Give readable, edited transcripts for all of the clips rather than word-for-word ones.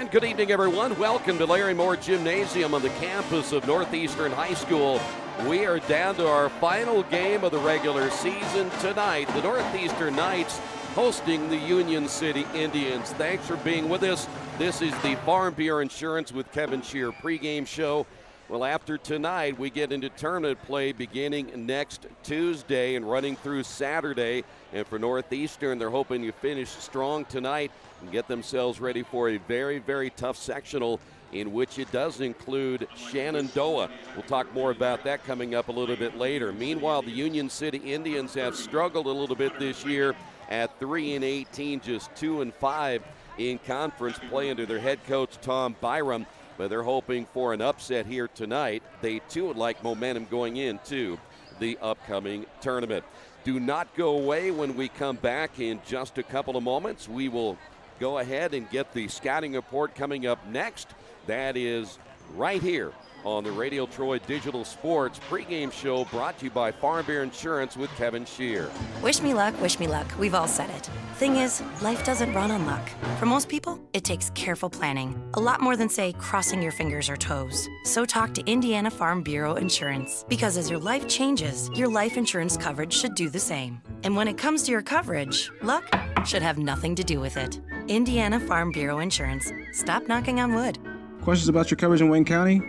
And good evening, everyone. Welcome to Larry Moore Gymnasium on the campus of Northeastern High School. We are down to our final game of the regular season tonight. The Northeastern Knights hosting the Union City Indians. Thanks for being with us. This is the Farm Bureau Insurance with Kevin Shear pregame show. Well, after tonight, we get into tournament play beginning next Tuesday and running through Saturday. And for Northeastern, they're hoping to finish strong tonight and get themselves ready for a very, very tough sectional in which it does include Shenandoah. We'll talk more about that coming up a little bit later. Meanwhile, the Union City Indians have struggled a little bit this year at 3-18, just 2-5 in conference play under their head coach, Tom Byram. But they're hoping for an upset here tonight. They, too, would like momentum going into the upcoming tournament. Do not go away. When we come back in just a couple of moments, we will go ahead and get the scouting report coming up next. That is right here on the Radio Troy Digital Sports pregame show, brought to you by Farm Bureau Insurance with Kevin Shear. Wish me luck, wish me luck. We've all said it. Thing is, life doesn't run on luck. For most people, it takes careful planning. A lot more than, say, crossing your fingers or toes. So talk to Indiana Farm Bureau Insurance. Because as your life changes, your life insurance coverage should do the same. And when it comes to your coverage, luck should have nothing to do with it. Indiana Farm Bureau Insurance. Stop knocking on wood. Questions about your coverage in Wayne County?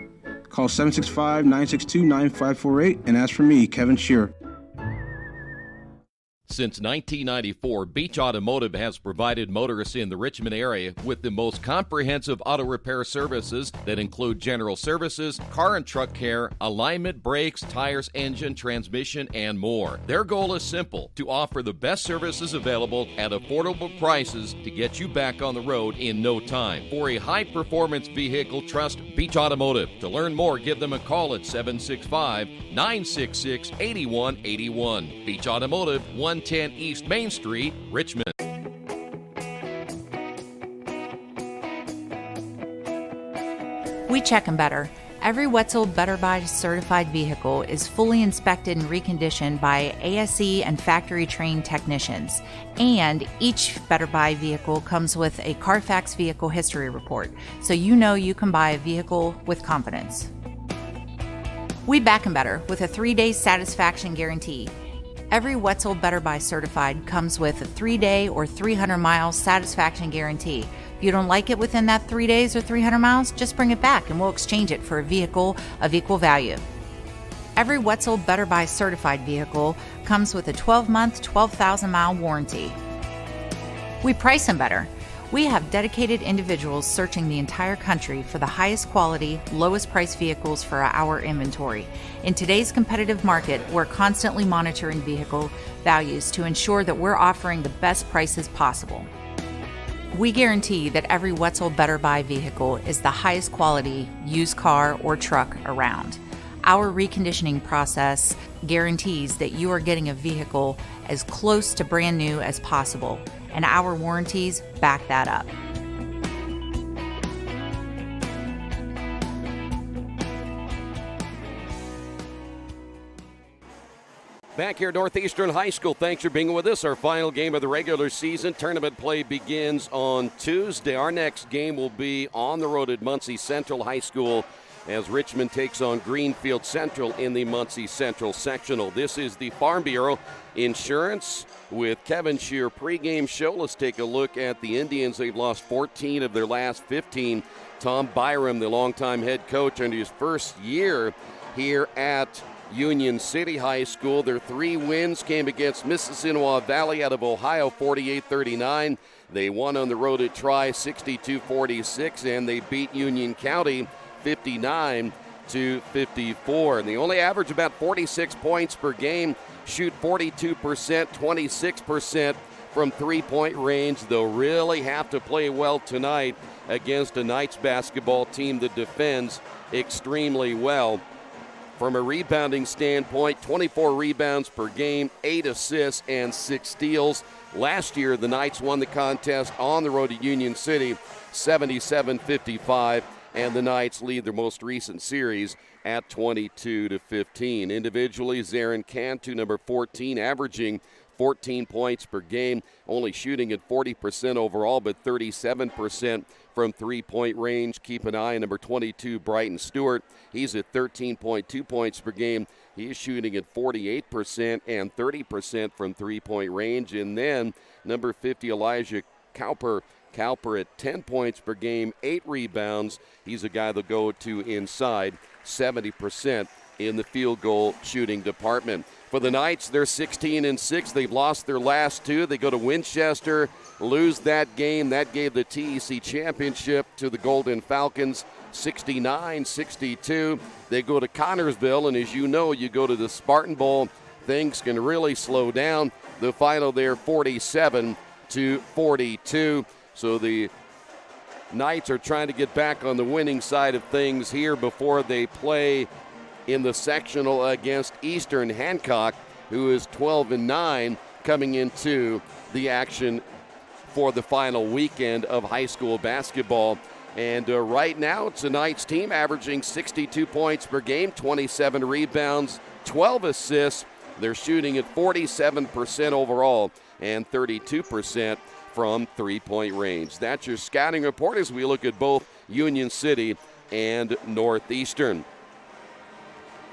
Call 765-962-9548 and ask for me, Kevin Shear. Since 1994, Beach Automotive has provided motorists in the Richmond area with the most comprehensive auto repair services that include general services, car and truck care, alignment, brakes, tires, engine, transmission, and more. Their goal is simple: to offer the best services available at affordable prices to get you back on the road in no time. For a high-performance vehicle, trust Beach Automotive. To learn more, give them a call at 765-966-8181. Beach Automotive, 110 East Main Street, Richmond. We check them better. Every Wetzel Better Buy certified vehicle is fully inspected and reconditioned by ASE and factory-trained technicians. And each Better Buy vehicle comes with a Carfax vehicle history report, so you know you can buy a vehicle with confidence. We back them better with a 3-day satisfaction guarantee. Every Wetzel Better Buy certified comes with a 3-day or 300-mile satisfaction guarantee. If you don't like it within that 3 days or 300 miles, just bring it back and we'll exchange it for a vehicle of equal value. Every Wetzel Better Buy certified vehicle comes with a 12-month, 12,000-mile warranty. We price them better. We have dedicated individuals searching the entire country for the highest quality, lowest price vehicles for our inventory. In today's competitive market, we're constantly monitoring vehicle values to ensure that we're offering the best prices possible. We guarantee that every Wetzel Better Buy vehicle is the highest quality used car or truck around. Our reconditioning process guarantees that you are getting a vehicle as close to brand new as possible, and our warranties back that up. Back here at Northeastern High School, thanks for being with us. Our final game of the regular season. Tournament play begins on Tuesday. Our next game will be on the road at Muncie Central High School as Richmond takes on Greenfield Central in the Muncie Central sectional. This is the Farm Bureau Insurance with Kevin Shear pregame show. Let's take a look at the Indians. They've lost 14 of their last 15. Tom Byram, the longtime head coach, under his first year here at Union City High School. Their 3 wins came against Mississinawa Valley out of Ohio, 48-39. They won on the road at Tri, 62-46, and they beat Union County 59-54. And they only average about 46 points per game, shoot 42%, 26% from three-point range. They'll really have to play well tonight against a Knights basketball team that defends extremely well. From a rebounding standpoint, 24 rebounds per game, 8 assists, and 6 steals. Last year, the Knights won the contest on the road to Union City, 77-55, and the Knights lead their most recent series at 22-15. Individually, Zarin Cantu, number 14, averaging 14 points per game, only shooting at 40% overall, but 37% from three-point range. Keep an eye on number 22, Brighton Stewart. He's at 13.2 points per game. He's shooting at 48% and 30% from three-point range. And then number 50, Elijah Cowper at 10 points per game, 8 rebounds. He's a guy that'll go to inside, 70% in the field goal shooting department. For the Knights, they're 16-6. They've lost their last 2. They go to Winchester, lose that game. That gave the TEC championship to the Golden Falcons, 69-62. They go to Connorsville, and as you know, you go to the Spartan Bowl, things can really slow down. The final there, 47-42. So the Knights are trying to get back on the winning side of things here before they play in the sectional against Eastern Hancock, who is 12-9, coming into the action for the final weekend of high school basketball. And right now, tonight's team averaging 62 points per game, 27 rebounds, 12 assists. They're shooting at 47% overall and 32% from three-point range. That's your scouting report as we look at both Union City and Northeastern.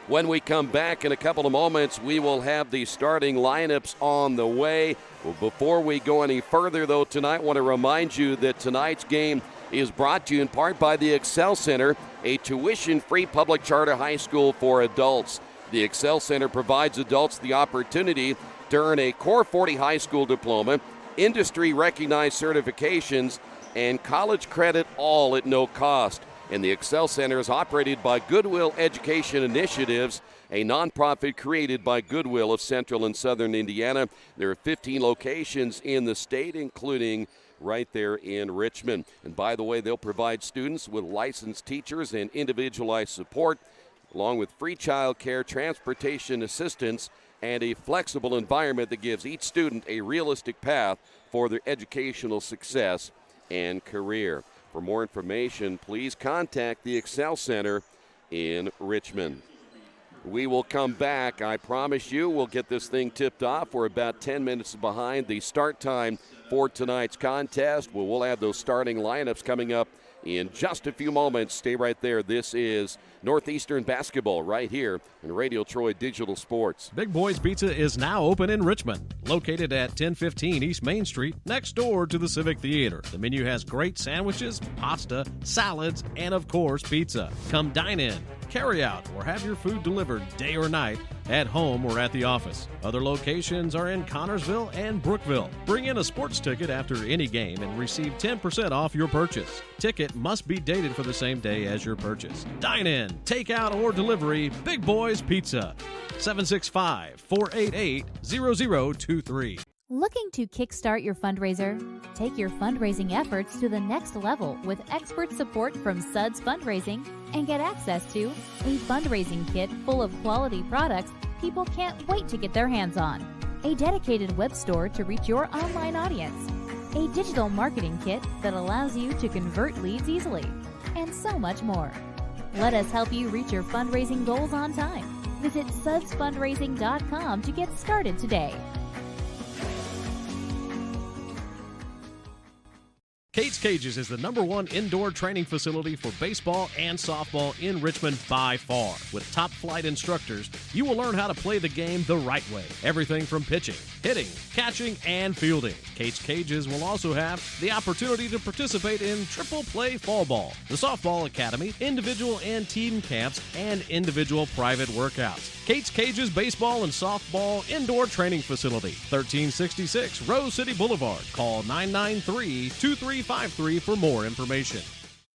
When we come back in a couple of moments, we will have the starting lineups on the way. Well, before we go any further, though, tonight, I want to remind you that tonight's game is brought to you in part by the Excel Center, a tuition-free public charter high school for adults. The Excel Center provides adults the opportunity to earn a Core 40 high school diploma, industry-recognized certifications, and college credit, all at no cost. And the Excel Center is operated by Goodwill Education Initiatives, a nonprofit created by Goodwill of Central and Southern Indiana. There are 15 locations in the state, including right there in Richmond. And by the way, they'll provide students with licensed teachers and individualized support, along with free child care, transportation assistance, and a flexible environment that gives each student a realistic path for their educational success and career. For more information, please contact the Excel Center in Richmond. We will come back. I promise you we'll get this thing tipped off. We're about 10 minutes behind the start time for tonight's contest. We'll have those starting lineups coming up in just a few moments. Stay right there. This is Northeastern basketball right here in Radio Troy Digital Sports. Big Boys Pizza is now open in Richmond, located at 1015 East Main Street, next door to the Civic Theater. The menu has great sandwiches, pasta, salads, and of course, pizza. Come dine in, carry out, or have your food delivered day or night, at home or at the office. Other locations are in Connorsville and Brookville. Bring in a sports ticket after any game and receive 10% off your purchase. Ticket must be dated for the same day as your purchase. Dine in, take out, or delivery. Big Boys Pizza. 765-488-0023. Looking to kickstart your fundraiser? Take your fundraising efforts to the next level with expert support from Suds Fundraising and get access to a fundraising kit full of quality products people can't wait to get their hands on, a dedicated web store to reach your online audience, a digital marketing kit that allows you to convert leads easily, and so much more. Let us help you reach your fundraising goals on time. Visit sudsfundraising.com to get started today. Kate's Cages is the #1 indoor training facility for baseball and softball in Richmond by far. With top flight instructors, you will learn how to play the game the right way. Everything from pitching, hitting, catching, and fielding. Kate's Cages will also have the opportunity to participate in triple play fall ball, the softball academy, individual and team camps, and individual private workouts. Kate's Cages Baseball and Softball Indoor Training Facility, 1366 Rose City Boulevard. Call 993-2353 for more information.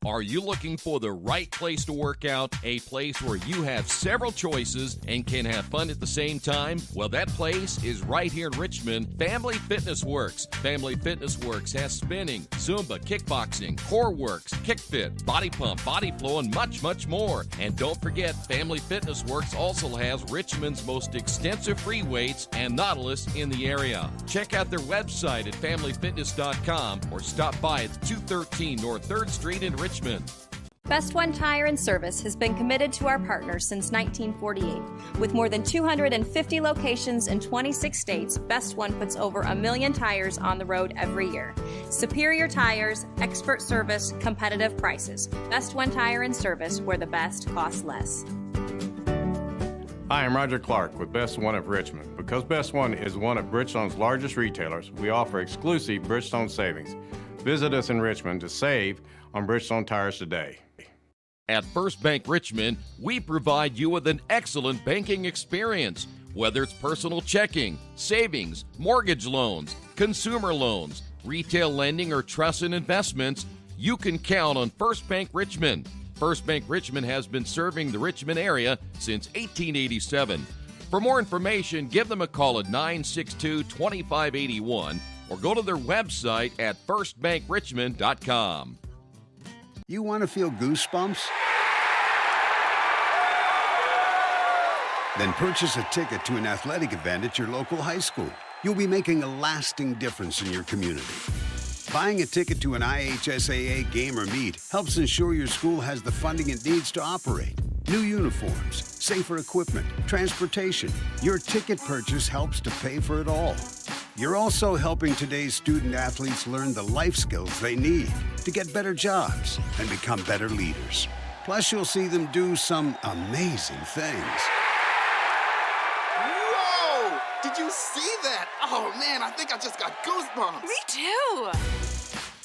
Are you looking for the right place to work out? A place where you have several choices and can have fun at the same time? Well, that place is right here in Richmond, Family Fitness Works. Family Fitness Works has spinning, Zumba, kickboxing, core works, kick fit, body pump, body flow, and much, much more. And don't forget, Family Fitness Works also has Richmond's most extensive free weights and Nautilus in the area. Check out their website at familyfitness.com or stop by at 213 North 3rd Street in Richmond. Best One Tire and Service has been committed to our partners since 1948. With more than 250 locations in 26 states, Best One puts over 1 million tires on the road every year. Superior tires, expert service, competitive prices. Best One Tire and Service, where the best costs less. Hi, I'm Roger Clark with Best One of Richmond. Because Best One is one of Bridgestone's largest retailers, we offer exclusive Bridgestone savings. Visit us in Richmond to save on Bridgestone tires today. At First Bank Richmond, we provide you with an excellent banking experience. Whether it's personal checking, savings, mortgage loans, consumer loans, retail lending, or trust and investments, you can count on First Bank Richmond. First Bank Richmond has been serving the Richmond area since 1887. For more information, give them a call at 962-2581 or go to their website at firstbankrichmond.com. You want to feel goosebumps? Then purchase a ticket to an athletic event at your local high school. You'll be making a lasting difference in your community. Buying a ticket to an IHSAA game or meet helps ensure your school has the funding it needs to operate. New uniforms, safer equipment, transportation. Your ticket purchase helps to pay for it all. You're also helping today's student athletes learn the life skills they need to get better jobs and become better leaders. Plus, you'll see them do some amazing things. Whoa! Did you see that? Oh man, I think I just got goosebumps. Me too.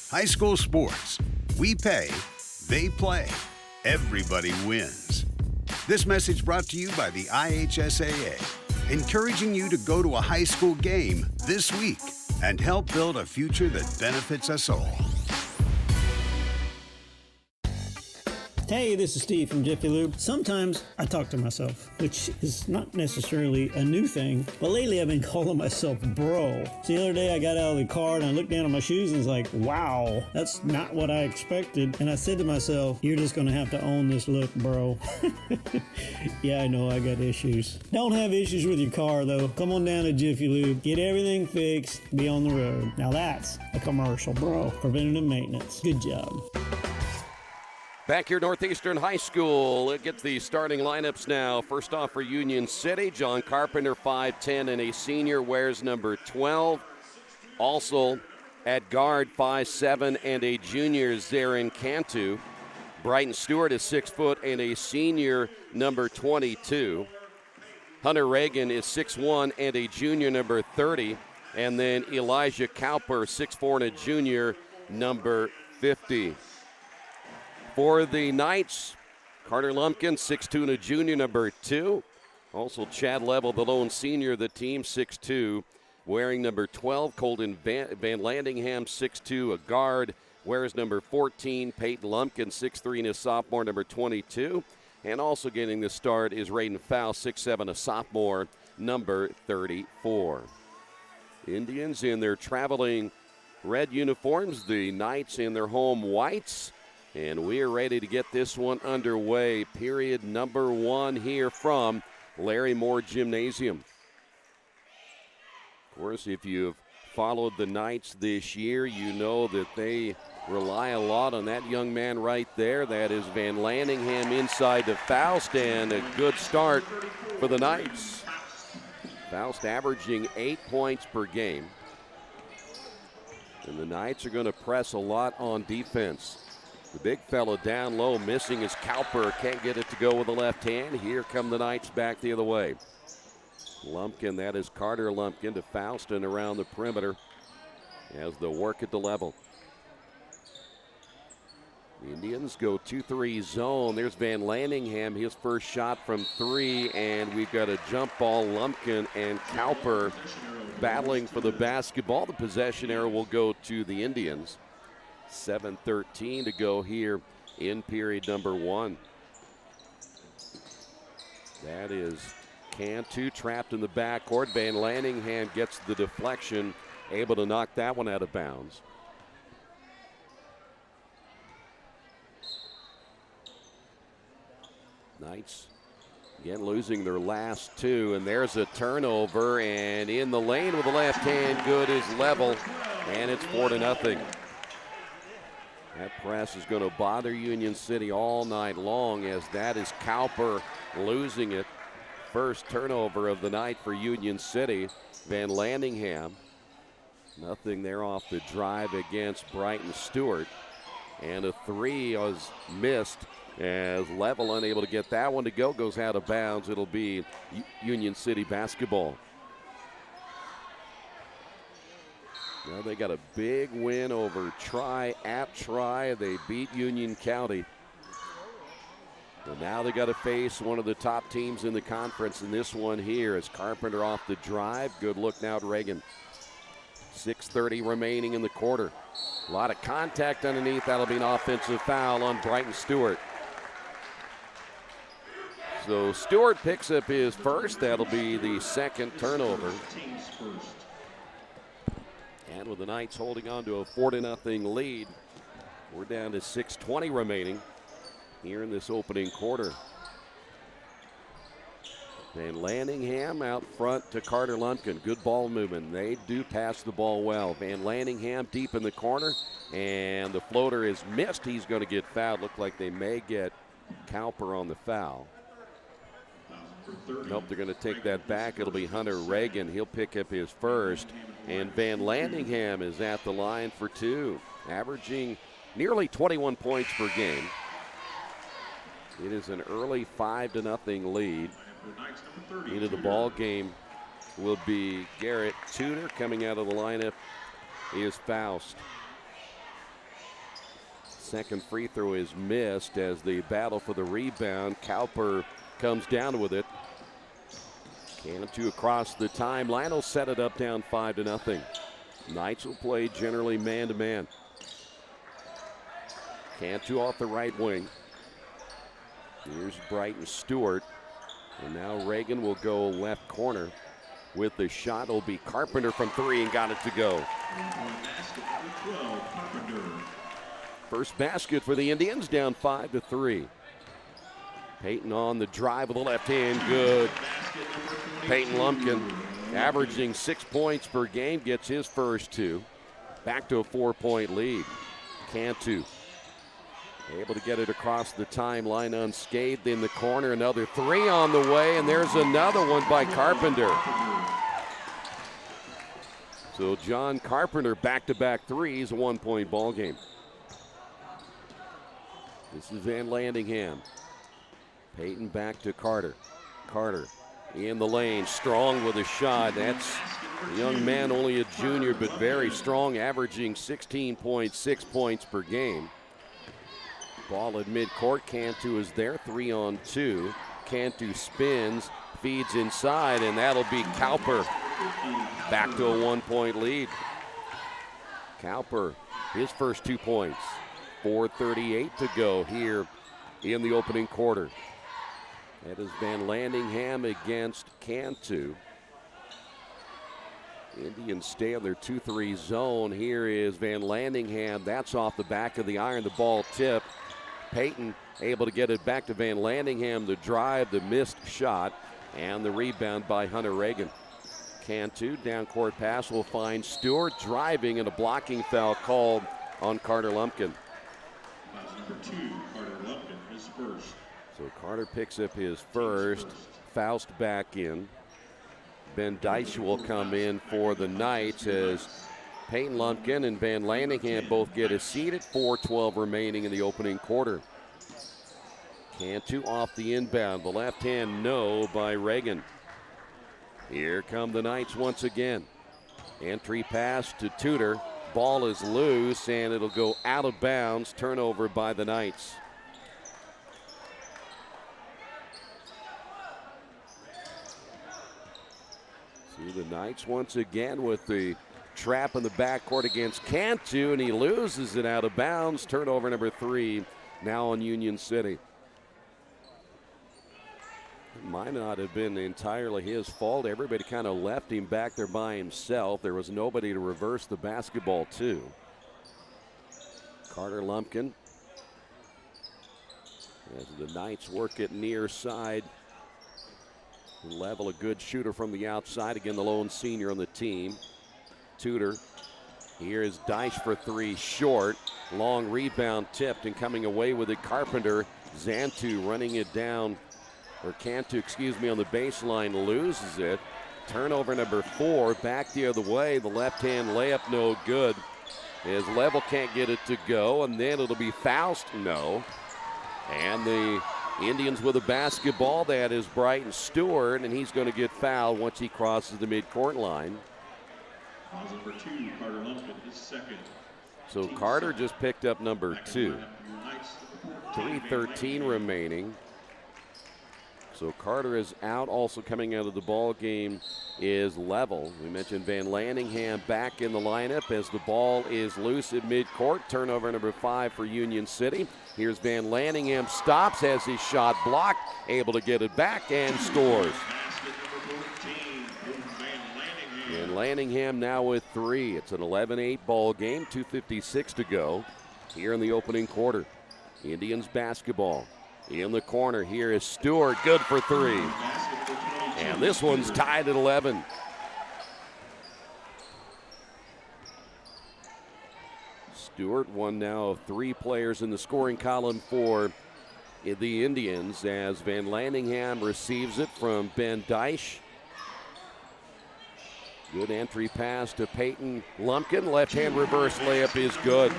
High school sports. We pay, they play. Everybody wins. This message brought to you by the IHSAA, encouraging you to go to a high school game this week and help build a future that benefits us all. Hey, this is Steve from Jiffy Lube. Sometimes I talk to myself, which is not necessarily a new thing, but lately I've been calling myself bro. So the other day I got out of the car and I looked down at my shoes and was like, wow, that's not what I expected. And I said to myself, you're just gonna have to own this look, bro. Yeah, I know I got issues. Don't have issues with your car though. Come on down to Jiffy Lube, get everything fixed, be on the road. Now that's a commercial, bro. Preventative maintenance. Good job. Back here, Northeastern High School. It gets the starting lineups now. First off for Union City, John Carpenter, 5'10", and a senior, wears number 12. Also at guard, 5'7", and a junior, Zarin Cantu. Brighton Stewart is 6 foot and a senior, number 22. Hunter Reagan is 6'1", and a junior, number 30. And then Elijah Cowper, 6'4", and a junior, number 50. For the Knights, Carter Lumpkin, 6'2", and a junior, number 2. Also Chad Level, the lone senior of the team, 6'2", wearing number 12. Colton Van Landingham, 6'2", a guard, wears number 14. Peyton Lumpkin, 6'3", and a sophomore, number 22. And also getting the start is Raiden Faust, 6'7", a sophomore, number 34. Indians in their traveling red uniforms, the Knights in their home whites. And we are ready to get this one underway. Period number 1 here from Larry Moore Gymnasium. Of course, if you've followed the Knights this year, you know that they rely a lot on that young man right there. That is Van Landingham inside to Faust, and a good start for the Knights. Faust averaging 8 points per game. And the Knights are going to press a lot on defense. The big fella down low, missing is Cowper. Can't get it to go with the left hand. Here come the Knights back the other way. Lumpkin, that is Carter Lumpkin to Faust and around the perimeter as they'll work at the level. The Indians go 2-3 zone. There's Van Landingham, his first shot from 3, and we've got a jump ball. Lumpkin and Cowper battling for the basketball. The possession arrow will go to the Indians. 7:13 to go here in period number 1. That is Cantu trapped in the backcourt. Van Landingham gets the deflection, able to knock that one out of bounds. Knights again losing their last 2, and there's a turnover, and in the lane with the left hand, good is level, and it's 4-0. That press is going to bother Union City all night long, as that is Cowper losing it. First turnover of the night for Union City. Van Landingham Nothing there off the drive against Brighton Stewart. And a three was missed as Level unable to get that one to go. Goes out of bounds. It'll be Union City basketball. Now they got a big win over at Tri. They beat Union County. And now they got to face one of the top teams in the conference in this one here as Carpenter off the drive. Good look now at Reagan. 6:30 remaining in the quarter. A lot of contact underneath. That'll be an offensive foul on Brighton Stewart. So Stewart picks up his first. That'll be the second turnover. And with the Knights holding on to a 4-0 lead, we're down to 6:20 remaining here in this opening quarter. Van Landingham out front to Carter Lumpkin. Good ball movement. They do pass the ball well. Van Landingham deep in the corner, and the floater is missed. He's going to get fouled. Look like they may get Cowper on the foul. Nope, they're going to take that back. It'll be Hunter Reagan. He'll pick up his first. And Van Landingham is at the line for two, averaging nearly 21 points per game. It is an early 5-0 lead. Into the ball game will be Garrett Tudor. Coming out of the lineup is Faust. Second free throw is missed as the battle for the rebound. Cowper comes down with it. Cantu across the timeline will set it up down 5-0. Knights will play generally man-to-man. Cantu off the right wing. Here's Brighton Stewart. And now Reagan will go left corner with the shot. It'll be Carpenter from three and got it to go. First basket for the Indians, down 5-3. Peyton on the drive with the left hand, good. Peyton Lumpkin averaging 6 points per game, gets his first two. Back to a 4-point lead. Cantu able to get it across the timeline unscathed in the corner. Another three on the way, and there's another one by Carpenter. So John Carpenter back-to-back threes, a 1-point ball game. This is Van Landingham. Peyton back to Carter. Carter in the lane, strong with a shot. That's a young man, only a junior, but very strong, averaging 16.6 points per game. Ball at midcourt. Cantu is there, 3-on-2. Cantu spins, feeds inside, and that'll be Cowper. Back to a 1-point lead. Cowper, his first 2 points. 4:38 to go here in the opening quarter. That is Van Landingham against Cantu. Indians stay on their 2-3 zone. Here is Van Landingham. That's off the back of the iron. The ball tip. Peyton able to get it back to Van Landingham. The drive, the missed shot, and the rebound by Hunter Reagan. Cantu, down court pass will find Stewart driving, and a blocking foul called on Carter Lumpkin. Number 2, Carter Lumpkin, his first. So Carter picks up his first. Faust back in. Ben Deitch will come in for the Knights as Peyton Lumpkin and Van Landingham both get a seat at 4:12 remaining in the opening quarter. Cantu off the inbound. The left hand no by Reagan. Here come the Knights once again. Entry pass to Tudor. Ball is loose and it'll go out of bounds. Turnover by the Knights. See the Knights once again with the trap in the backcourt against Cantu, and he loses it out of bounds. Turnover number 3 now on Union City. It might not have been entirely his fault. Everybody kind of left him back there by himself. There was nobody to reverse the basketball to. Carter Lumpkin, as the Knights work it near side. Level, a good shooter from the outside. Again, the lone senior on the team. Tudor. Here is Deitch for 3, short. Long rebound tipped and coming away with it. Carpenter. Zantu running it down, or Cantu, excuse me, on the baseline, loses it. Turnover number 4, back the other way. The left-hand layup, no good. As Level can't get it to go, and then it'll be Faust, no. And the Indians with a basketball. That is Bryton Stewart, and he's going to get fouled once he crosses the midcourt line. Foul number 2, Carter Lumpkin, his second. So Carter just picked up number 2. 3:13 remaining. So Carter is out. Also coming out of the ball game is Level. We mentioned Van Lanningham back in the lineup as the ball is loose at midcourt. Turnover number 5 for Union City. Here's Van Lanningham, stops, has his shot blocked, able to get it back and scores. Van Lanningham now with 3. It's an 11-8 ball game, 2:56 to go here in the opening quarter. Indians basketball. In the corner, here is Stewart, good for 3. And this one's tied at 11. Stewart, one now of 3 players in the scoring column for the Indians as Van Lanningham receives it from Ben Deich. Good entry pass to Peyton Lumpkin. Left-hand reverse layup is good.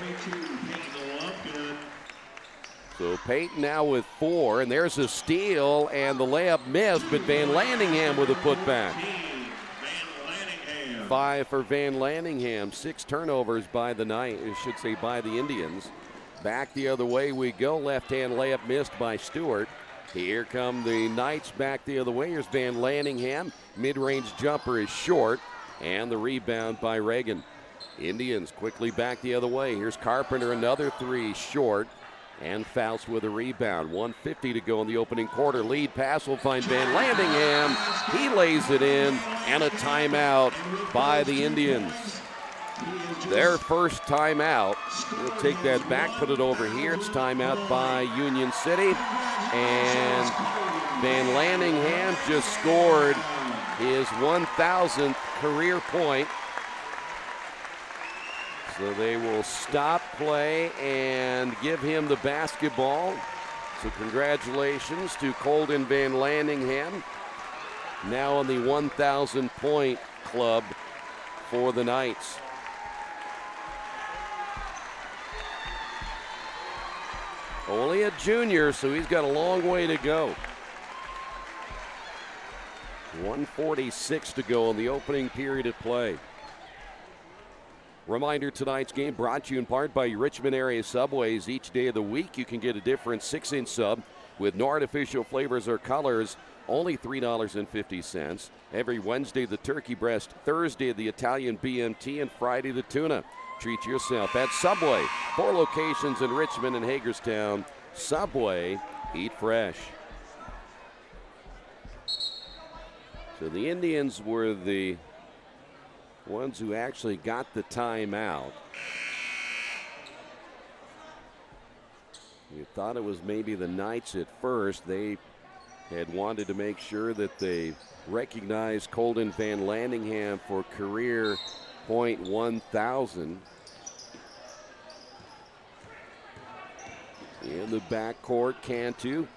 So Peyton now with 4, and there's a steal, and the layup missed, but Van Lanningham with a putback. 5 for Van Lanningham. 6 turnovers by the by the Indians. Back the other way we go. Left-hand layup missed by Stewart. Here come the Knights back the other way. Here's Van Lanningham. Mid-range jumper is short, and the rebound by Reagan. Indians quickly back the other way. Here's Carpenter, another 3 short. And Faust with a rebound. 1:50 to go in the opening quarter. Lead pass will find Van Lanningham. He lays it in, and a timeout by the Indians. Their first timeout. We'll take that back, put it over here. It's timeout by Union City. And Van Lanningham just scored his 1,000th career point. So they will stop play and give him the basketball. So congratulations to Colden Van Lanningham, now on the 1,000-point club for the Knights. Only a junior, so he's got a long way to go. 1:46 to go in the opening period of play. Reminder, tonight's game brought to you in part by your Richmond area Subways. Each day of the week you can get a different 6-inch sub with no artificial flavors or colors, only $3.50. Every Wednesday the turkey breast, Thursday the Italian BMT, and Friday the tuna. Treat yourself at Subway. 4 locations in Richmond and Hagerstown. Subway, eat fresh. So the Indians were the ones who actually got the timeout. You thought it was maybe the Knights at first. They had wanted to make sure that they recognized Colden Van Lanningham for career point 1,000. In the backcourt, Cantu.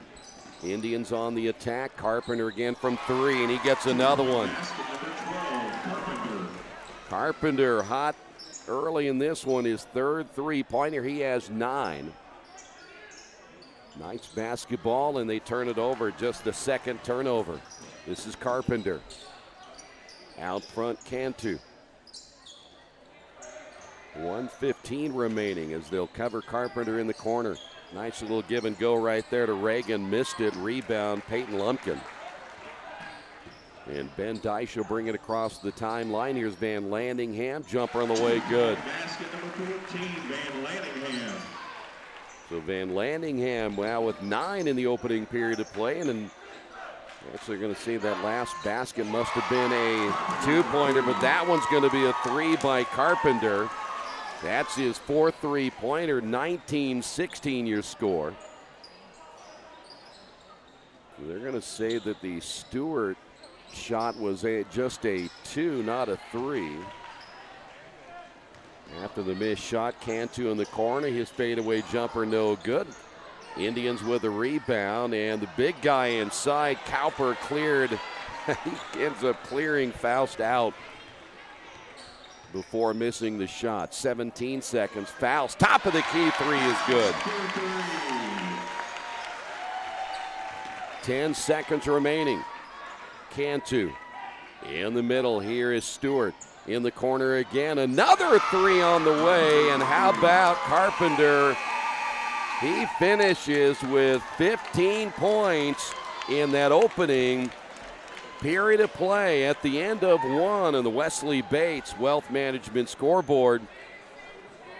Indians on the attack. Carpenter again from 3, and he gets another one. Carpenter hot early in this one, his 3rd three-pointer. He has 9. Knights basketball, and they turn it over. Just the 2nd turnover. This is Carpenter. Out front, Cantu. 1:15 remaining as they'll cover Carpenter in the corner. Nice little give and go right there to Reagan. Missed it. Rebound, Peyton Lumpkin. And Ben Deich will bring it across the timeline. Here's Van Lanningham. Jumper on the way, good. Basket number 14, Van Lanningham. So Van Lanningham now with 9 in the opening period of play. And then actually going to see that last basket must have been a 2-pointer, but that one's going to be a 3 by Carpenter. That's his 4th three-pointer, 19-16 your score. They're going to say that the Stewart shot was just a 2, not a 3. After the missed shot, Cantu in the corner. His fadeaway jumper no good. Indians with a rebound, and the big guy inside, Cowper, cleared He ends up clearing Faust out before missing the shot. 17 seconds. Faust, top of the key three is good. 10 seconds remaining. Cantu in the middle. Here is Stewart in the corner again. Another three on the way. And how about Carpenter? He finishes with 15 points in that opening period of play at the end of one on the Wesley Bates Wealth Management scoreboard.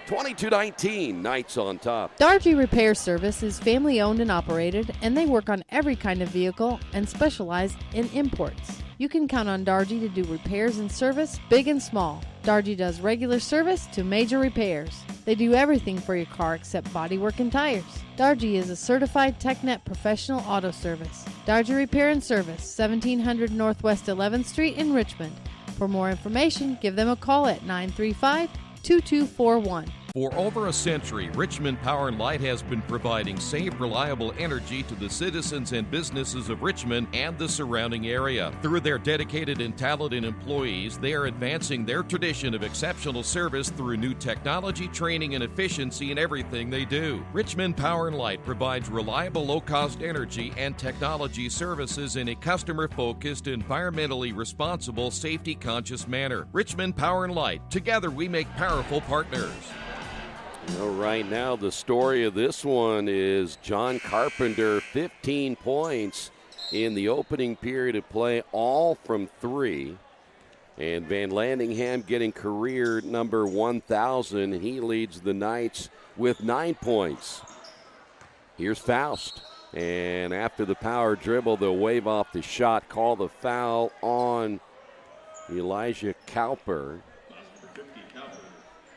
22-19, Knights on top. Dargy Repair Service is family owned and operated, and they work on every kind of vehicle and specialize in imports. You can count on Dargy to do repairs and service, big and small. Dargy does regular service to major repairs. They do everything for your car except bodywork and tires. Dargy is a certified TechNet professional auto service. Dargy Repair and Service, 1700 Northwest 11th Street in Richmond. For more information, give them a call at 935-2241. For over a century, Richmond Power & Light has been providing safe, reliable energy to the citizens and businesses of Richmond and the surrounding area. Through their dedicated and talented employees, they are advancing their tradition of exceptional service through new technology, training, and efficiency in everything they do. Richmond Power & Light provides reliable, low-cost energy and technology services in a customer-focused, environmentally responsible, safety-conscious manner. Richmond Power & Light. Together we make powerful partners. Well, right now, the story of this one is John Carpenter, 15 points in the opening period of play, all from three. And Van Landingham getting career number 1,000. He leads the Knights with 9 points. Here's Faust. And after the power dribble, they'll wave off the shot, call the foul on Elijah Cowper.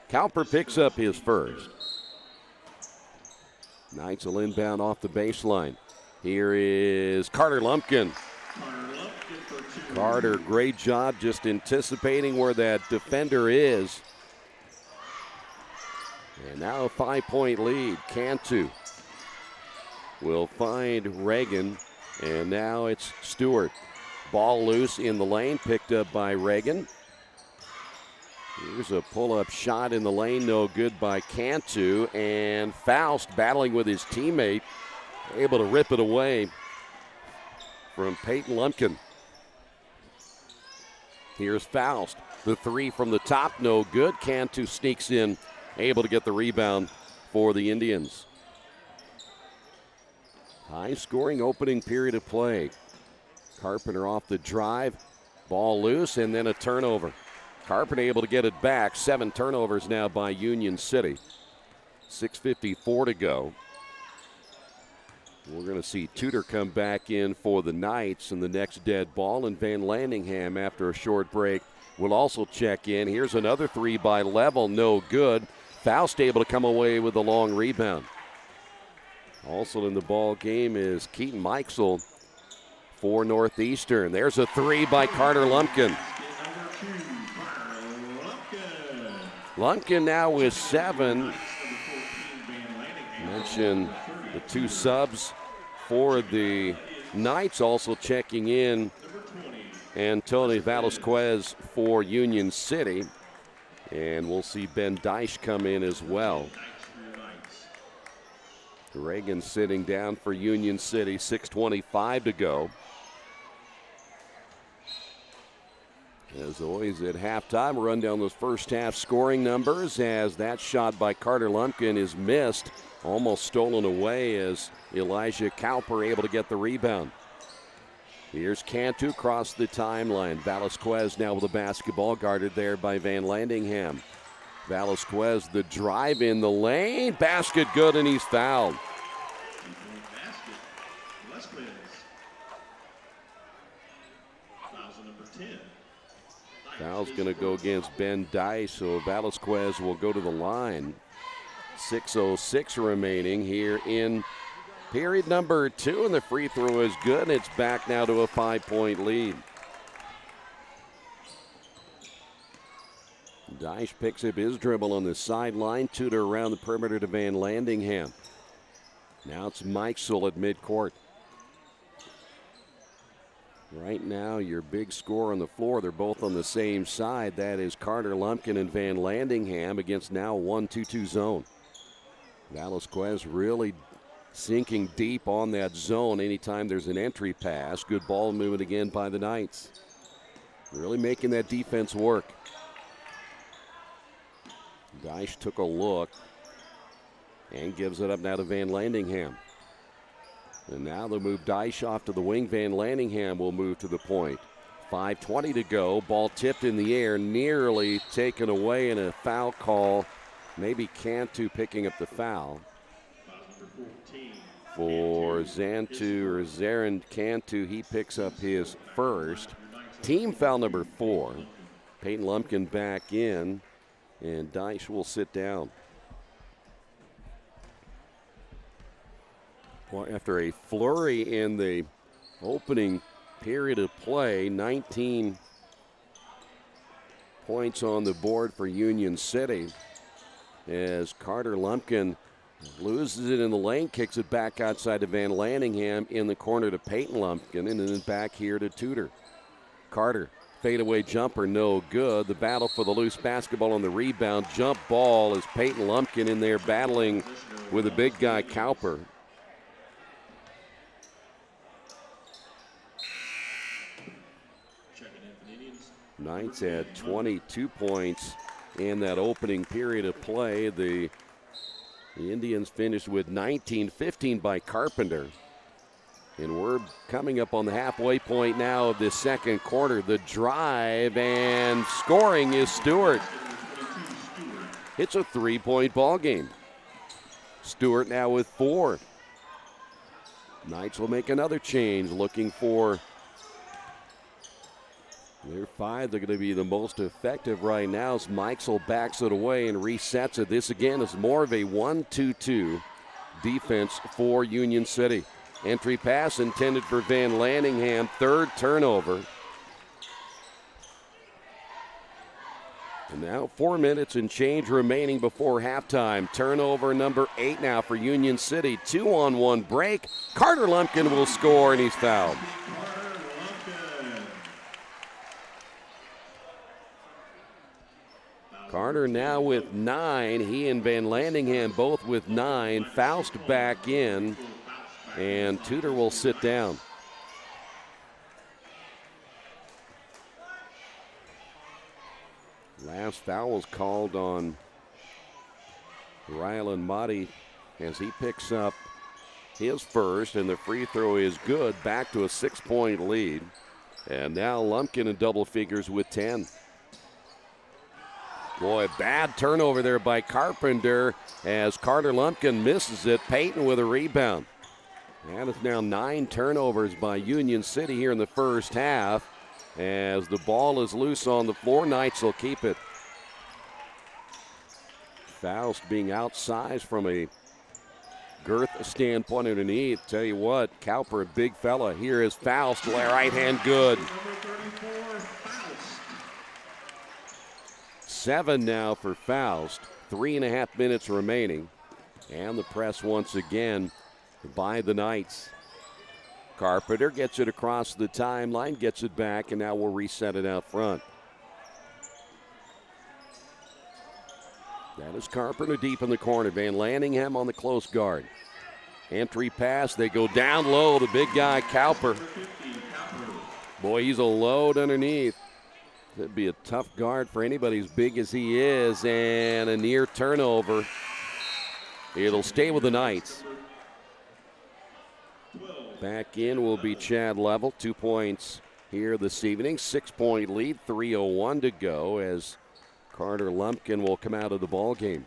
Cowper picks up his first. Knights will inbound off the baseline. Here is Carter Lumpkin. Carter, great job just anticipating where that defender is. And now a 5-point lead. Cantu will find Reagan, and now it's Stewart. Ball loose in the lane, picked up by Reagan. Here's a pull-up shot in the lane, no good by Cantu, and Faust battling with his teammate, able to rip it away from Peyton Lumpkin. Here's Faust. The three from the top, no good. Cantu sneaks in, able to get the rebound for the Indians. High-scoring opening period of play. Carpenter off the drive, ball loose, and then a turnover. Carpenter able to get it back. 7 turnovers now by Union City. 6:54 to go. We're going to see Tudor come back in for the Knights in the next dead ball, and Van Landingham, after a short break, will also check in. Here's another three by Level, no good. Faust able to come away with a long rebound. Also in the ball game is Keaton Mikesell for Northeastern. There's a three by Carter Lumpkin. Lumpkin now with 7. Mention the 2 subs for the Knights also checking in. Antonio Velasquez for Union City. And we'll see Ben Deich come in as well. Reagan sitting down for Union City. 6:25 to go. As always at halftime, we'll run down those first half scoring numbers as that shot by Carter Lumpkin is missed, almost stolen away as Elijah Cowper able to get the rebound. Here's Cantu across the timeline. Velasquez now with the basketball, guarded there by Van Landingham. Velasquez, the drive in the lane, basket good, and he's fouled. Foul's going to go against Ben Deich, so Velasquez will go to the line. 6:06 remaining here in period number 2, and the free throw is good, and it's back now to a 5-point lead. Deich picks up his dribble on the sideline. Tudor around the perimeter to Van Landingham. Now it's Mikesell at midcourt. Right now, your big scorer on the floor, they're both on the same side. That is Carter Lumpkin and Van Landingham against now 1-2-2 zone. Velasquez really sinking deep on that zone anytime there's an entry pass. Good ball movement again by the Knights. Really making that defense work. Dyche took a look and gives it up now to Van Landingham. And now they'll move Dyche off to the wing. Van Landingham will move to the point. 5:20 to go. Ball tipped in the air, nearly taken away in a foul call. Maybe Cantu picking up the foul. For Xantu or Zarin Cantu, he picks up his first. Team foul number 4. Peyton Lumpkin back in, and Dyche will sit down. Well, after a flurry in the opening period of play, 19 points on the board for Union City as Carter Lumpkin loses it in the lane, kicks it back outside to Van Landingham, in the corner to Peyton Lumpkin, and then back here to Tudor. Carter, fadeaway jumper, no good. The battle for the loose basketball on the rebound. Jump ball as Peyton Lumpkin in there battling with the big guy Cowper. Knights had 22 points in that opening period of play. The Indians finished with 19, 15 by Carpenter. And we're coming up on the halfway point now of this second quarter. The drive and scoring is Stewart. It's a 3-point ball game. Stewart now with 4. Knights will make another change, looking for their 5. They're going to be the most effective right now as Mikesell backs it away and resets it. This again is more of a 1-2-2 defense for Union City. Entry pass intended for Van Landingham. 3rd turnover. And now 4 minutes and change remaining before halftime. Turnover number 8 now for Union City. 2-on-1 break. Carter Lumpkin will score, and he's fouled. Carter now with 9. He and Van Landingham both with 9. Faust back in, and Tudor will sit down. Last foul was called on Rylan Motti as he picks up his first, and the free throw is good. Back to a 6-point lead. And now Lumpkin in double figures with 10. Boy, bad turnover there by Carpenter as Carter Lumpkin misses it. Peyton with a rebound. And it's now 9 turnovers by Union City here in the first half. As the ball is loose on the floor, Knights will keep it. Faust being outsized from a girth standpoint underneath. Tell you what, Cowper, a big fella. Here is Faust, right hand good. 7 now for Faust. 3.5 minutes remaining. And the press once again by the Knights. Carpenter gets it across the timeline, gets it back, and now we'll reset it out front. That is Carpenter deep in the corner. Van Landingham on the close guard. Entry pass, they go down low. The big guy, Cowper. Boy, he's a load underneath. That'd be a tough guard for anybody as big as he is, and a near turnover. It'll stay with the Knights. Back in will be Chad Level. 2 points here this evening. 6-point lead, 3:01 to go as Carter Lumpkin will come out of the ball game.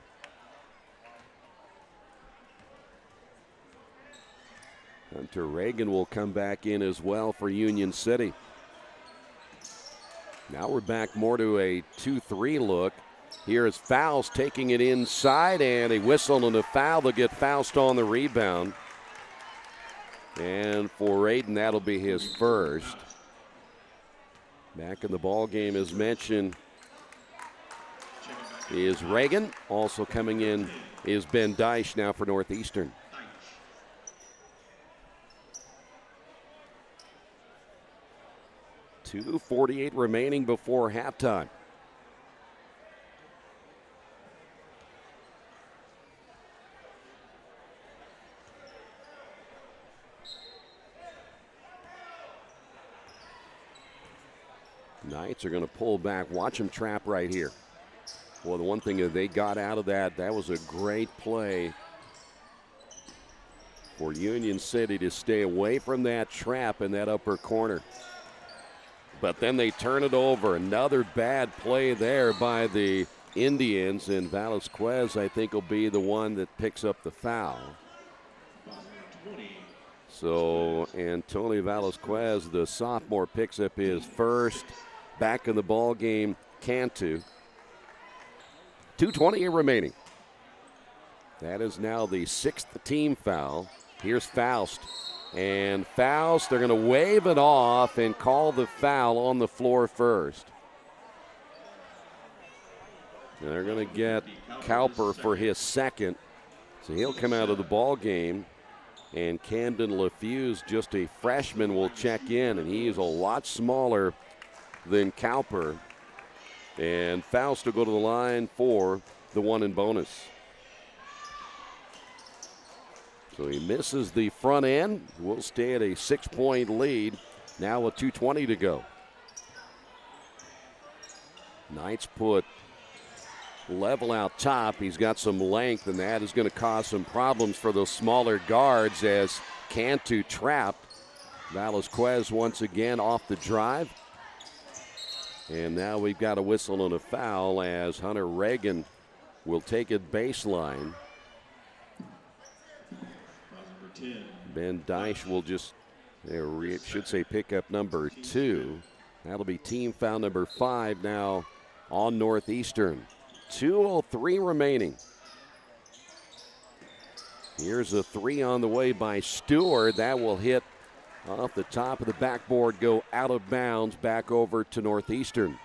Hunter Reagan will come back in as well for Union City. Now we're back more to a 2-3 look. Here is Faust taking it inside, and a whistle and a foul. They'll get Faust on the rebound. And for Aiden, that'll be his first. Back in the ball game, as mentioned, is Reagan. Also coming in is Ben Dyche now for Northeastern. 2:48 remaining before halftime. Knights are going to pull back. Watch them trap right here. Well, the one thing that they got out of that was a great play for Union City to stay away from that trap in that upper corner. But then they turn it over. Another bad play there by the Indians, and Velasquez, I think, will be the one that picks up the foul. So Antonio Velasquez, the sophomore, picks up his first. Back in the ball game, Cantu. 2:20 remaining. That is now the 6th team foul. Here's Faust. And Faust, they're going to wave it off and call the foul on the floor first. And they're going to get Cowper for his second. So he'll come out of the ball game. And Camden LaFuse, just a freshman, will check in. And he is a lot smaller than Cowper. And Faust will go to the line for the one in bonus. So he misses the front end. We'll stay at a 6-point lead. Now with 2:20 to go. Knights put level out top. He's got some length, and that is going to cause some problems for those smaller guards as Cantu trapped. Velasquez once again off the drive. And now we've got a whistle and a foul as Hunter Reagan will take it baseline. Ben Dyche will just, it should say pickup number 2. That'll be team foul number 5 now on Northeastern. 2:03 remaining. Here's a 3 on the way by Stewart. That will hit off the top of the backboard, go out of bounds, back over to Northeastern.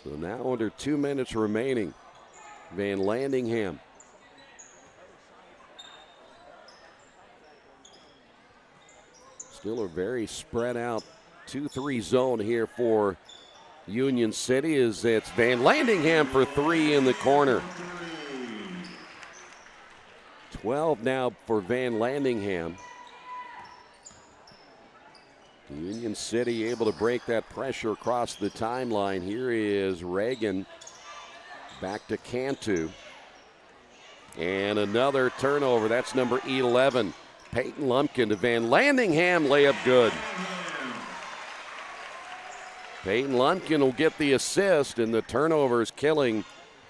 So now under 2 minutes remaining. Van Landingham. Still a very spread out 2-3 zone here for Union City as it's Van Landingham for 3 in the corner. 12 now for Van Landingham. Union City able to break that pressure across the timeline. Here is Reagan back to Cantu. And another turnover. That's number 11. Peyton Lumpkin to Van Landingham. Layup good. Peyton Lumpkin will get the assist, and the turnover is killing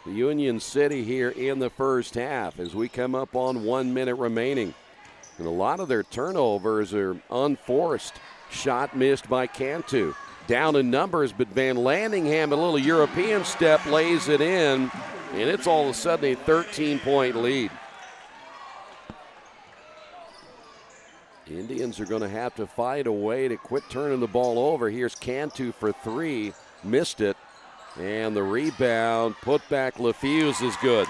the Union City here in the first half as we come up on 1 minute remaining. And a lot of their turnovers are unforced. Shot missed by Cantu. Down in numbers, but Van Landingham, a little European step, lays it in, and it's all of a sudden a 13-point lead. Indians are going to have to find a way to quit turning the ball over. Here's Cantu for 3. Missed it. And the rebound, put back LaFuse is good.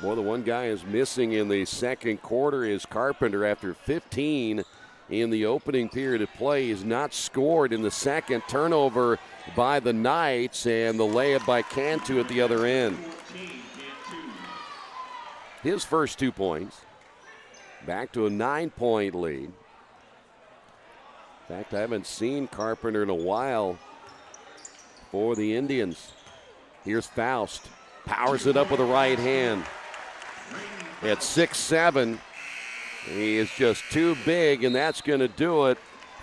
More than one guy is missing in the second quarter is Carpenter after 15 in the opening period of play. He's not scored in the second. Turnover by the Knights and the layup by Cantu at the other end. His first 2 points. Back to a 9-point lead. In fact, I haven't seen Carpenter in a while for the Indians. Here's Faust. Powers it up with the right hand. At 6'7", he is just too big, and that's going to do it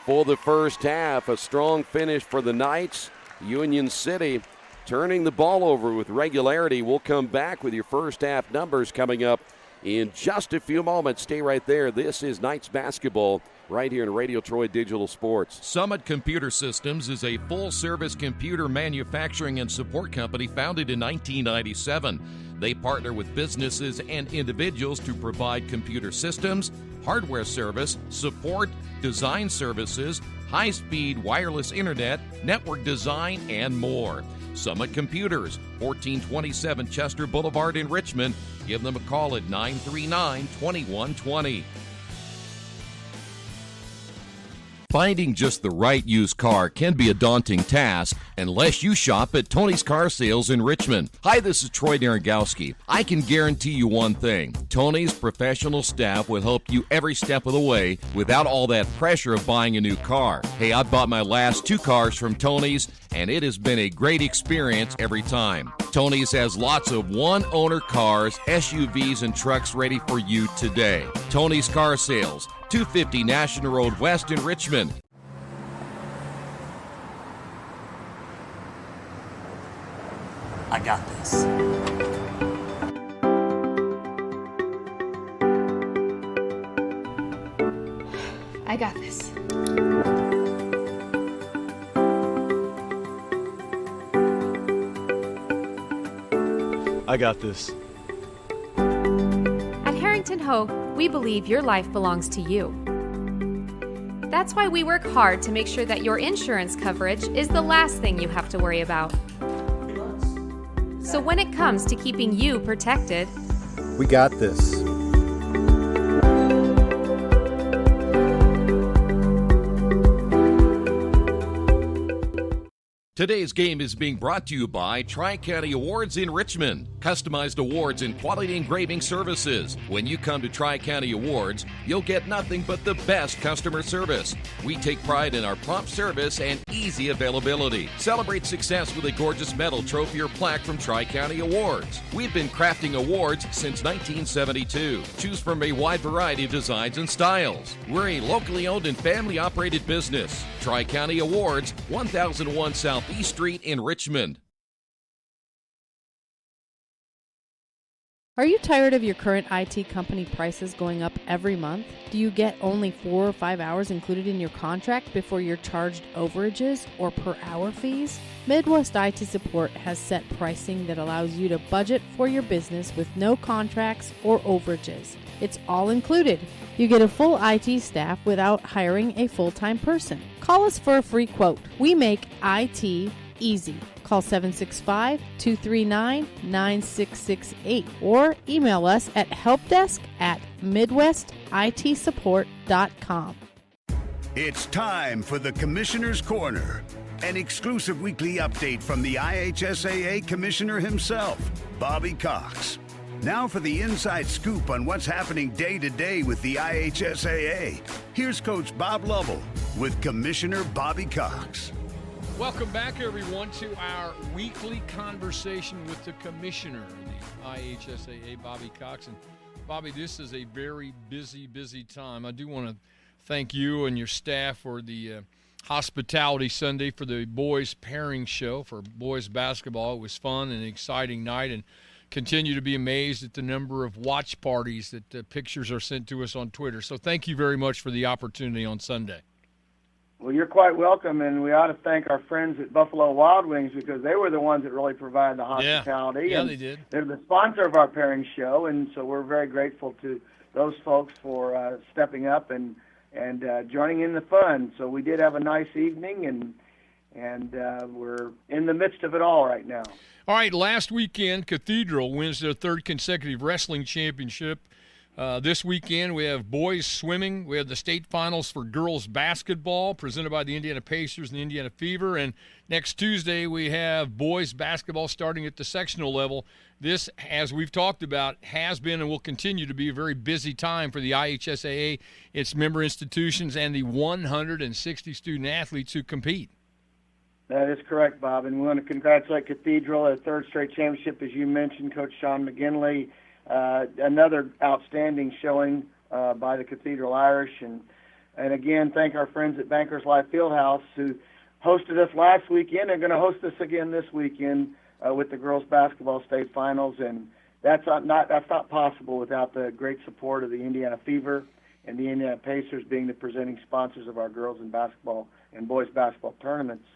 for the first half. A strong finish for the Knights. Union City turning the ball over with regularity. We'll come back with your first half numbers coming up in just a few moments. Stay right there. This is Knights basketball right here in Radio Troy Digital Sports. Summit Computer Systems is a full-service computer manufacturing and support company founded in 1997. They partner with businesses and individuals to provide computer systems, hardware service, support, design services, high-speed wireless internet, network design, and more. Summit Computers, 1427 Chester Boulevard in Richmond. Give them a call at 939-2120. Finding just the right used car can be a daunting task unless you shop at Tony's Car Sales in Richmond. Hi, this is Troy Naragowski. I can guarantee you one thing. Tony's professional staff will help you every step of the way without all that pressure of buying a new car. Hey, I bought my last 2 cars from Tony's, and it has been a great experience every time. Tony's has lots of one-owner cars, SUVs, and trucks ready for you today. Tony's Car Sales, 250 National Road West in Richmond. I got this. I got this. I got this. At Harrington Hogue, we believe your life belongs to you. That's why we work hard to make sure that your insurance coverage is the last thing you have to worry about. So when it comes to keeping you protected, We got this. Today's game is being brought to you by Tri-County Awards in Richmond. Customized awards and quality engraving services. When you come to Tri-County Awards, you'll get nothing but the best customer service. We take pride in our prompt service and easy availability. Celebrate success with a gorgeous medal, trophy, or plaque from Tri-County Awards. We've been crafting awards since 1972. Choose from a wide variety of designs and styles. We're a locally owned and family-operated business. Tri-County Awards, 1001 Southeast Street in Richmond. Are you tired of your current IT company prices going up every month? Do you get only 4 or 5 hours included in your contract before you're charged overages or per hour fees? Midwest IT Support has set pricing that allows you to budget for your business with no contracts or overages. It's all included. You get a full IT staff without hiring a full-time person. Call us for a free quote. We make IT easy. Call 765-239-9668 or email us at helpdesk@midwestitsupport.com. It's time for the Commissioner's Corner, an exclusive weekly update from the IHSAA Commissioner himself, Bobby Cox. Now for the inside scoop on what's happening day to day with the IHSAA. Here's Coach Bob Lovell with Commissioner Bobby Cox. Welcome back, everyone, to our weekly conversation with the Commissioner of the IHSAA, Bobby Cox. And Bobby, this is a very busy time. I do want to thank you and your staff for the hospitality Sunday for the boys pairing show for boys basketball. It was fun and an exciting night, and continue to be amazed at the number of watch parties that pictures are sent to us on Twitter. So thank you very much for the opportunity on Sunday. Well, you're quite welcome, and we ought to thank our friends at Buffalo Wild Wings because they were the ones that really provided the hospitality. Yeah, and they did. They're the sponsor of our pairing show, and so we're very grateful to those folks for stepping up and joining in the fun. So we did have a nice evening, and we're in the midst of it all right now. All right, last weekend, Cathedral wins their 3rd consecutive wrestling championship. This weekend, we have boys swimming. We have the state finals for girls basketball presented by the Indiana Pacers and the Indiana Fever. And next Tuesday, we have boys basketball starting at the sectional level. This, as we've talked about, has been and will continue to be a very busy time for the IHSAA, its member institutions, and the 160 student athletes who compete. That is correct, Bob. And we want to congratulate Cathedral, a 3rd straight championship, as you mentioned, Coach Sean McGinley. Another outstanding showing by the Cathedral Irish. And again, thank our friends at Bankers Life Fieldhouse who hosted us last weekend and are going to host us again this weekend with the girls basketball state finals. And that's not possible without the great support of the Indiana Fever and the Indiana Pacers being the presenting sponsors of our girls and basketball and boys basketball tournaments.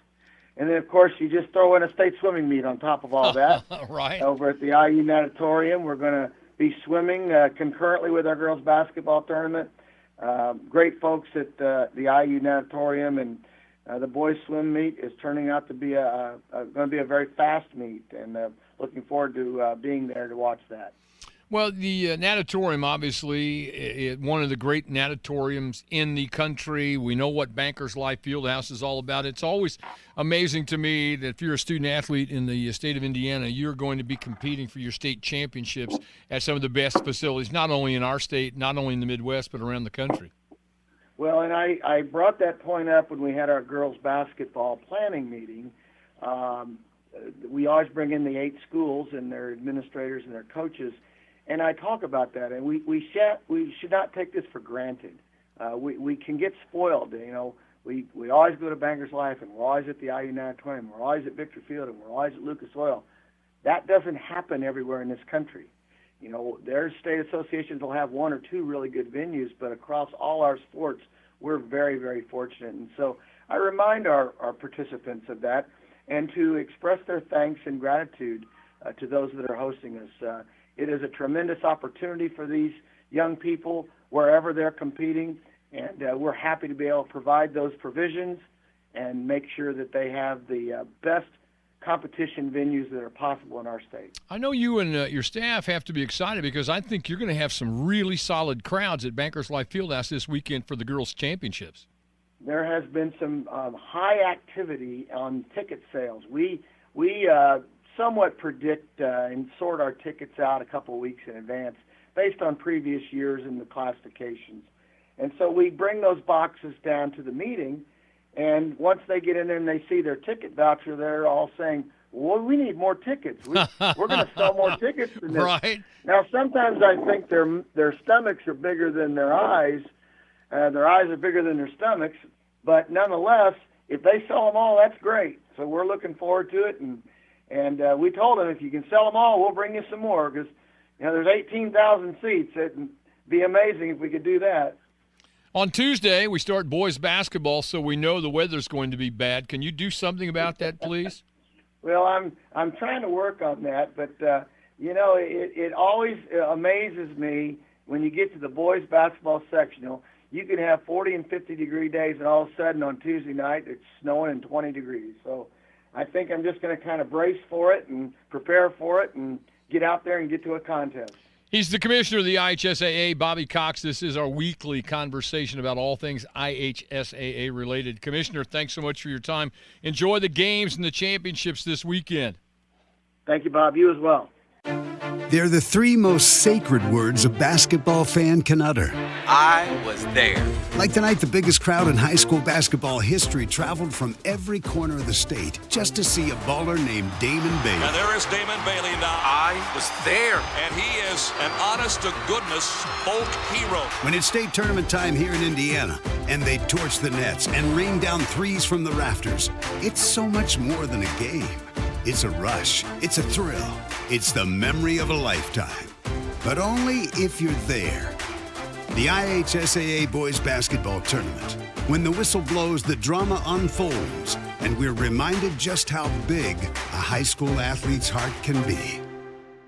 And then, of course, you just throw in a state swimming meet on top of all that. Right. Over at the IU Natatorium, we're going to be swimming concurrently with our girls basketball tournament. Great folks at the IU Natatorium, and The boys swim meet is turning out to be going to be a very fast meet, and looking forward to being there to watch that. Well, the natatorium, obviously, one of the great natatoriums in the country. We know what Bankers Life Fieldhouse is all about. It's always amazing to me that if you're a student athlete in the state of Indiana, you're going to be competing for your state championships at some of the best facilities, not only in our state, not only in the Midwest, but around the country. Well, and I brought that point up when we had our girls basketball planning meeting. We always bring in the 8 schools and their administrators and their coaches, and I talk about that. And we should not take this for granted. We can get spoiled. You know, we always go to Bankers Life, and we're always at the IU Natatorium, we're always at Victor Field, and we're always at Lucas Oil. That doesn't happen everywhere in this country. You know, their state associations will have 1 or 2 really good venues, but across all our sports, we're very, very fortunate. And so I remind our participants of that and to express their thanks and gratitude to those that are hosting us. It is a tremendous opportunity for these young people wherever they're competing, and we're happy to be able to provide those provisions and make sure that they have the best competition venues that are possible in our state. I know you and your staff have to be excited because I think you're going to have some really solid crowds at Bankers Life Fieldhouse this weekend for the girls' championships. There has been some high activity on ticket sales. We somewhat predict and sort our tickets out a couple of weeks in advance based on previous years and the classifications. And so we bring those boxes down to the meeting, and once they get in there and they see their ticket voucher, they're all saying, well, we need more tickets. We're going to sell more tickets than this. Right. Now, sometimes I think their stomachs are bigger than their eyes. Their eyes are bigger than their stomachs. But nonetheless, if they sell them all, that's great. So we're looking forward to it. And we told them, if you can sell them all, we'll bring you some more because, you know, there's 18,000 seats. It'd be amazing if we could do that. On Tuesday, we start boys basketball, so we know the weather's going to be bad. Can you do something about that, please? Well, I'm trying to work on that, but you know, it always amazes me when you get to the boys basketball sectional. You can have 40 and 50-degree days, and all of a sudden on Tuesday night it's snowing and 20 degrees. So I think I'm just going to kind of brace for it and prepare for it and get out there and get to a contest. He's the commissioner of the IHSAA, Bobby Cox. This is our weekly conversation about all things IHSAA related. Commissioner, thanks so much for your time. Enjoy the games and the championships this weekend. Thank you, Bob. You as well. They're the 3 most sacred words a basketball fan can utter. I was there. Like tonight, the biggest crowd in high school basketball history traveled from every corner of the state just to see a baller named Damon Bailey. And there is Damon Bailey now. I was there. And he is an honest-to-goodness folk hero. When it's state tournament time here in Indiana, and they torch the nets and rain down threes from the rafters, it's so much more than a game. It's a rush. It's a thrill. It's the memory of a lifetime. But only if you're there. The IHSAA Boys Basketball Tournament. When the whistle blows, the drama unfolds, and we're reminded just how big a high school athlete's heart can be.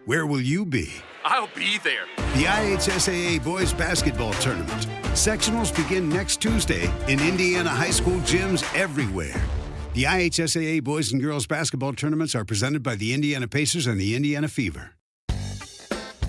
Where will you be? I'll be there. The IHSAA Boys Basketball Tournament. Sectionals begin next Tuesday in Indiana high school gyms everywhere. The IHSAA Boys and Girls Basketball Tournaments are presented by the Indiana Pacers and the Indiana Fever.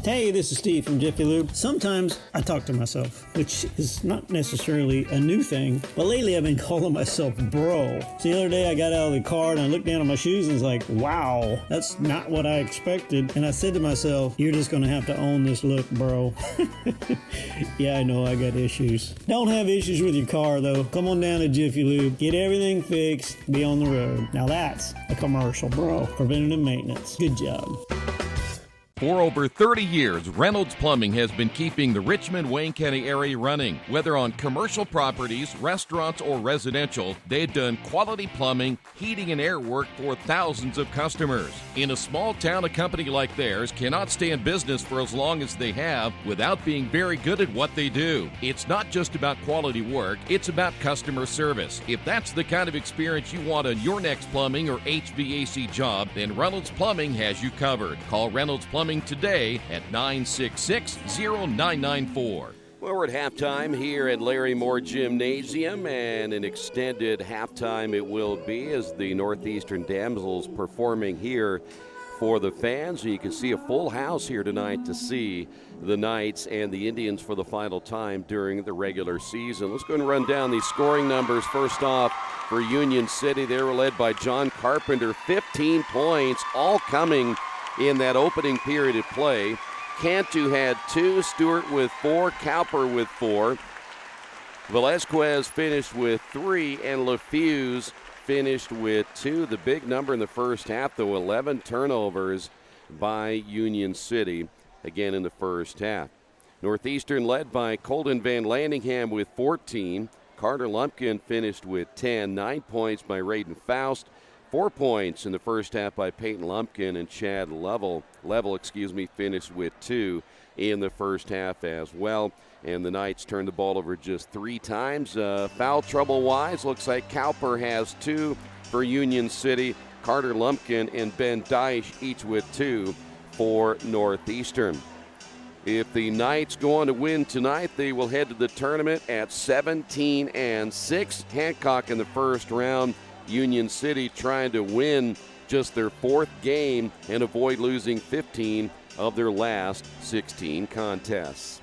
Hey, this is Steve from Jiffy Lube. Sometimes I talk to myself, which is not necessarily a new thing, but lately I've been calling myself bro. So the other day I got out of the car and I looked down at my shoes and was like, wow, that's not what I expected. And I said to myself, you're just going to have to own this look, bro. Yeah, I know I got issues. Don't have issues with your car, though. Come on down to Jiffy Lube, get everything fixed, be on the road. Now that's a commercial, bro. Preventative maintenance. Good job. For over 30 years, Reynolds Plumbing has been keeping the Richmond-Wayne County area running. Whether on commercial properties, restaurants, or residential, they've done quality plumbing, heating, and air work for thousands of customers. In a small town, a company like theirs cannot stay in business for as long as they have without being very good at what they do. It's not just about quality work, it's about customer service. If that's the kind of experience you want on your next plumbing or HVAC job, then Reynolds Plumbing has you covered. Call Reynolds Plumbing today at 966-0994. Well, we're at halftime here at Larry Moore Gymnasium, and an extended halftime it will be as the Northeastern Damsels performing here for the fans. You can see a full house here tonight to see the Knights and the Indians for the final time during the regular season. Let's go and run down these scoring numbers. First off, for Union City, they were led by John Carpenter, 15 points, all coming in that opening period of play. Cantu had 2, Stewart with 4, Cowper with 4. Velasquez finished with 3, and LaFuse finished with 2. The big number in the first half, though, 11 turnovers by Union City, again in the first half. Northeastern led by Colton Van Landingham with 14. Carter Lumpkin finished with 10. 9 points by Raiden Faust. 4 points in the first half by Peyton Lumpkin, and Chad Level finished with 2 in the first half as well. And the Knights turned the ball over just 3 times. Foul trouble-wise, looks like Cowper has 2 for Union City. Carter Lumpkin and Ben Deich each with 2 for Northeastern. If the Knights go on to win tonight, they will head to the tournament at 17-6. Hancock in the first round. Union City trying to win just their 4th game and avoid losing 15 of their last 16 contests.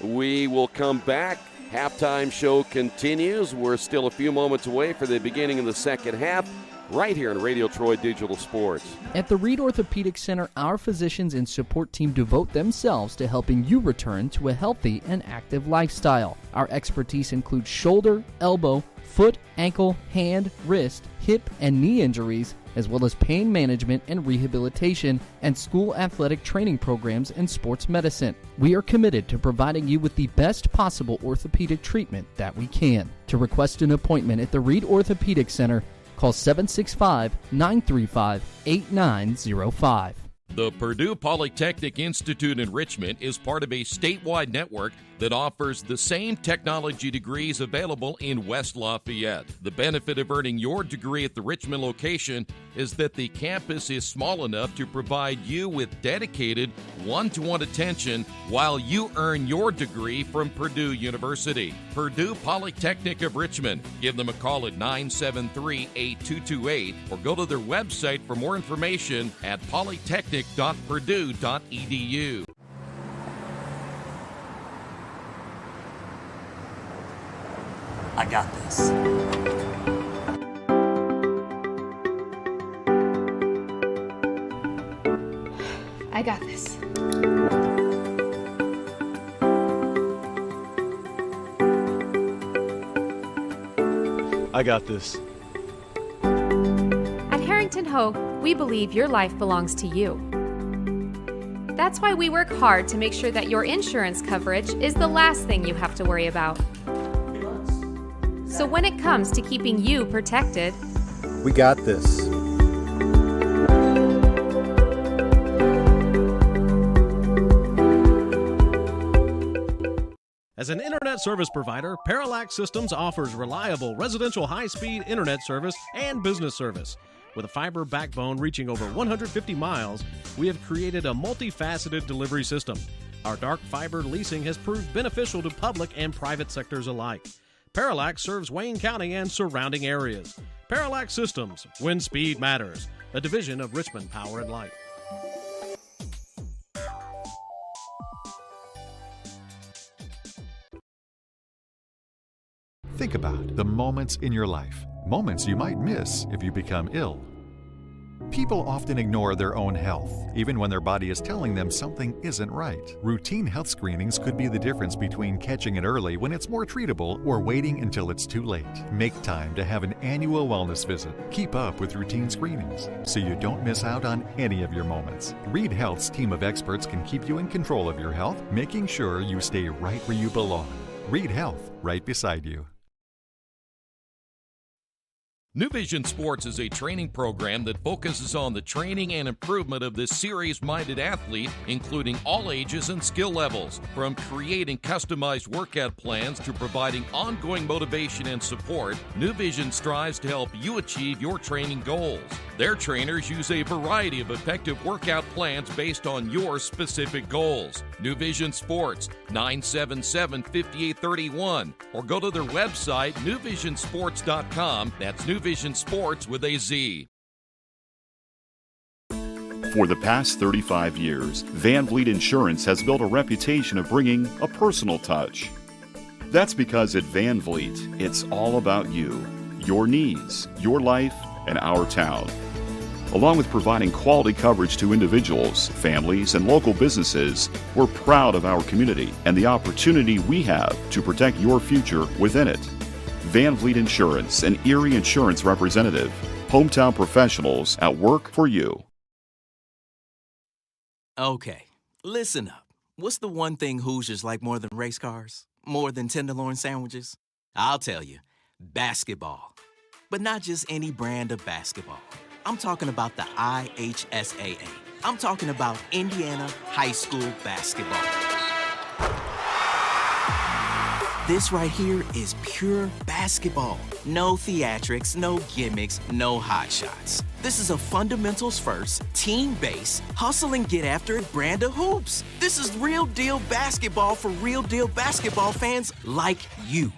We will come back. Halftime show continues. We're still a few moments away for the beginning of the second half, right here on Radio Troy Digital Sports. At the Reed Orthopedic Center, our physicians and support team devote themselves to helping you return to a healthy and active lifestyle. Our expertise includes shoulder, elbow, foot, ankle, hand, wrist, hip, and knee injuries, as well as pain management and rehabilitation, and school athletic training programs and sports medicine. We are committed to providing you with the best possible orthopedic treatment that we can. To request an appointment at the Reed Orthopedic Center, call 765-935-8905. The Purdue Polytechnic Institute in Richmond is part of a statewide network that offers the same technology degrees available in West Lafayette. The benefit of earning your degree at the Richmond location is that the campus is small enough to provide you with dedicated one-to-one attention while you earn your degree from Purdue University. Purdue Polytechnic of Richmond. Give them a call at 973-8228 or go to their website for more information at polytechnic.purdue.edu. I got this. I got this. I got this. At Harrington Hogue, we believe your life belongs to you. That's why we work hard to make sure that your insurance coverage is the last thing you have to worry about. So when it comes to keeping you protected, We got this. As an internet service provider, Parallax Systems offers reliable residential high-speed internet service and business service. With a fiber backbone reaching over 150 miles, we have created a multifaceted delivery system. Our dark fiber leasing has proved beneficial to public and private sectors alike. Parallax serves Wayne County and surrounding areas. Parallax Systems, when speed matters, a division of Richmond Power and Light. Think about the moments in your life, moments you might miss if you become ill. People often ignore their own health, even when their body is telling them something isn't right. Routine health screenings could be the difference between catching it early when it's more treatable or waiting until it's too late. Make time to have an annual wellness visit. Keep up with routine screenings so you don't miss out on any of your moments. Reed Health's team of experts can keep you in control of your health, making sure you stay right where you belong. Reed Health, right beside you. New Vision Sports is a training program that focuses on the training and improvement of this serious-minded athlete, including all ages and skill levels. From creating customized workout plans to providing ongoing motivation and support, New Vision strives to help you achieve your training goals. Their trainers use a variety of effective workout plans based on your specific goals. New Vision Sports, 977-5831, or go to their website, newvisionsports.com. That's New Vision Sports with a Z. For the past 35 years, Van Vliet Insurance has built a reputation of bringing a personal touch. That's because at Van Vliet, it's all about you, your needs, your life, and our town. Along with providing quality coverage to individuals, families, and local businesses, we're proud of our community and the opportunity we have to protect your future within it. Van Vliet Insurance, an Erie Insurance representative. Hometown professionals at work for you. Okay, listen up. What's the one thing Hoosiers like more than race cars? More than tenderloin sandwiches? I'll tell you, basketball. But not just any brand of basketball. I'm talking about the IHSAA. I'm talking about Indiana high school basketball. This right here is pure basketball. No theatrics, no gimmicks, no hot shots. This is a fundamentals first, team-based, hustle and get after it brand of hoops. This is real deal basketball for real deal basketball fans like you.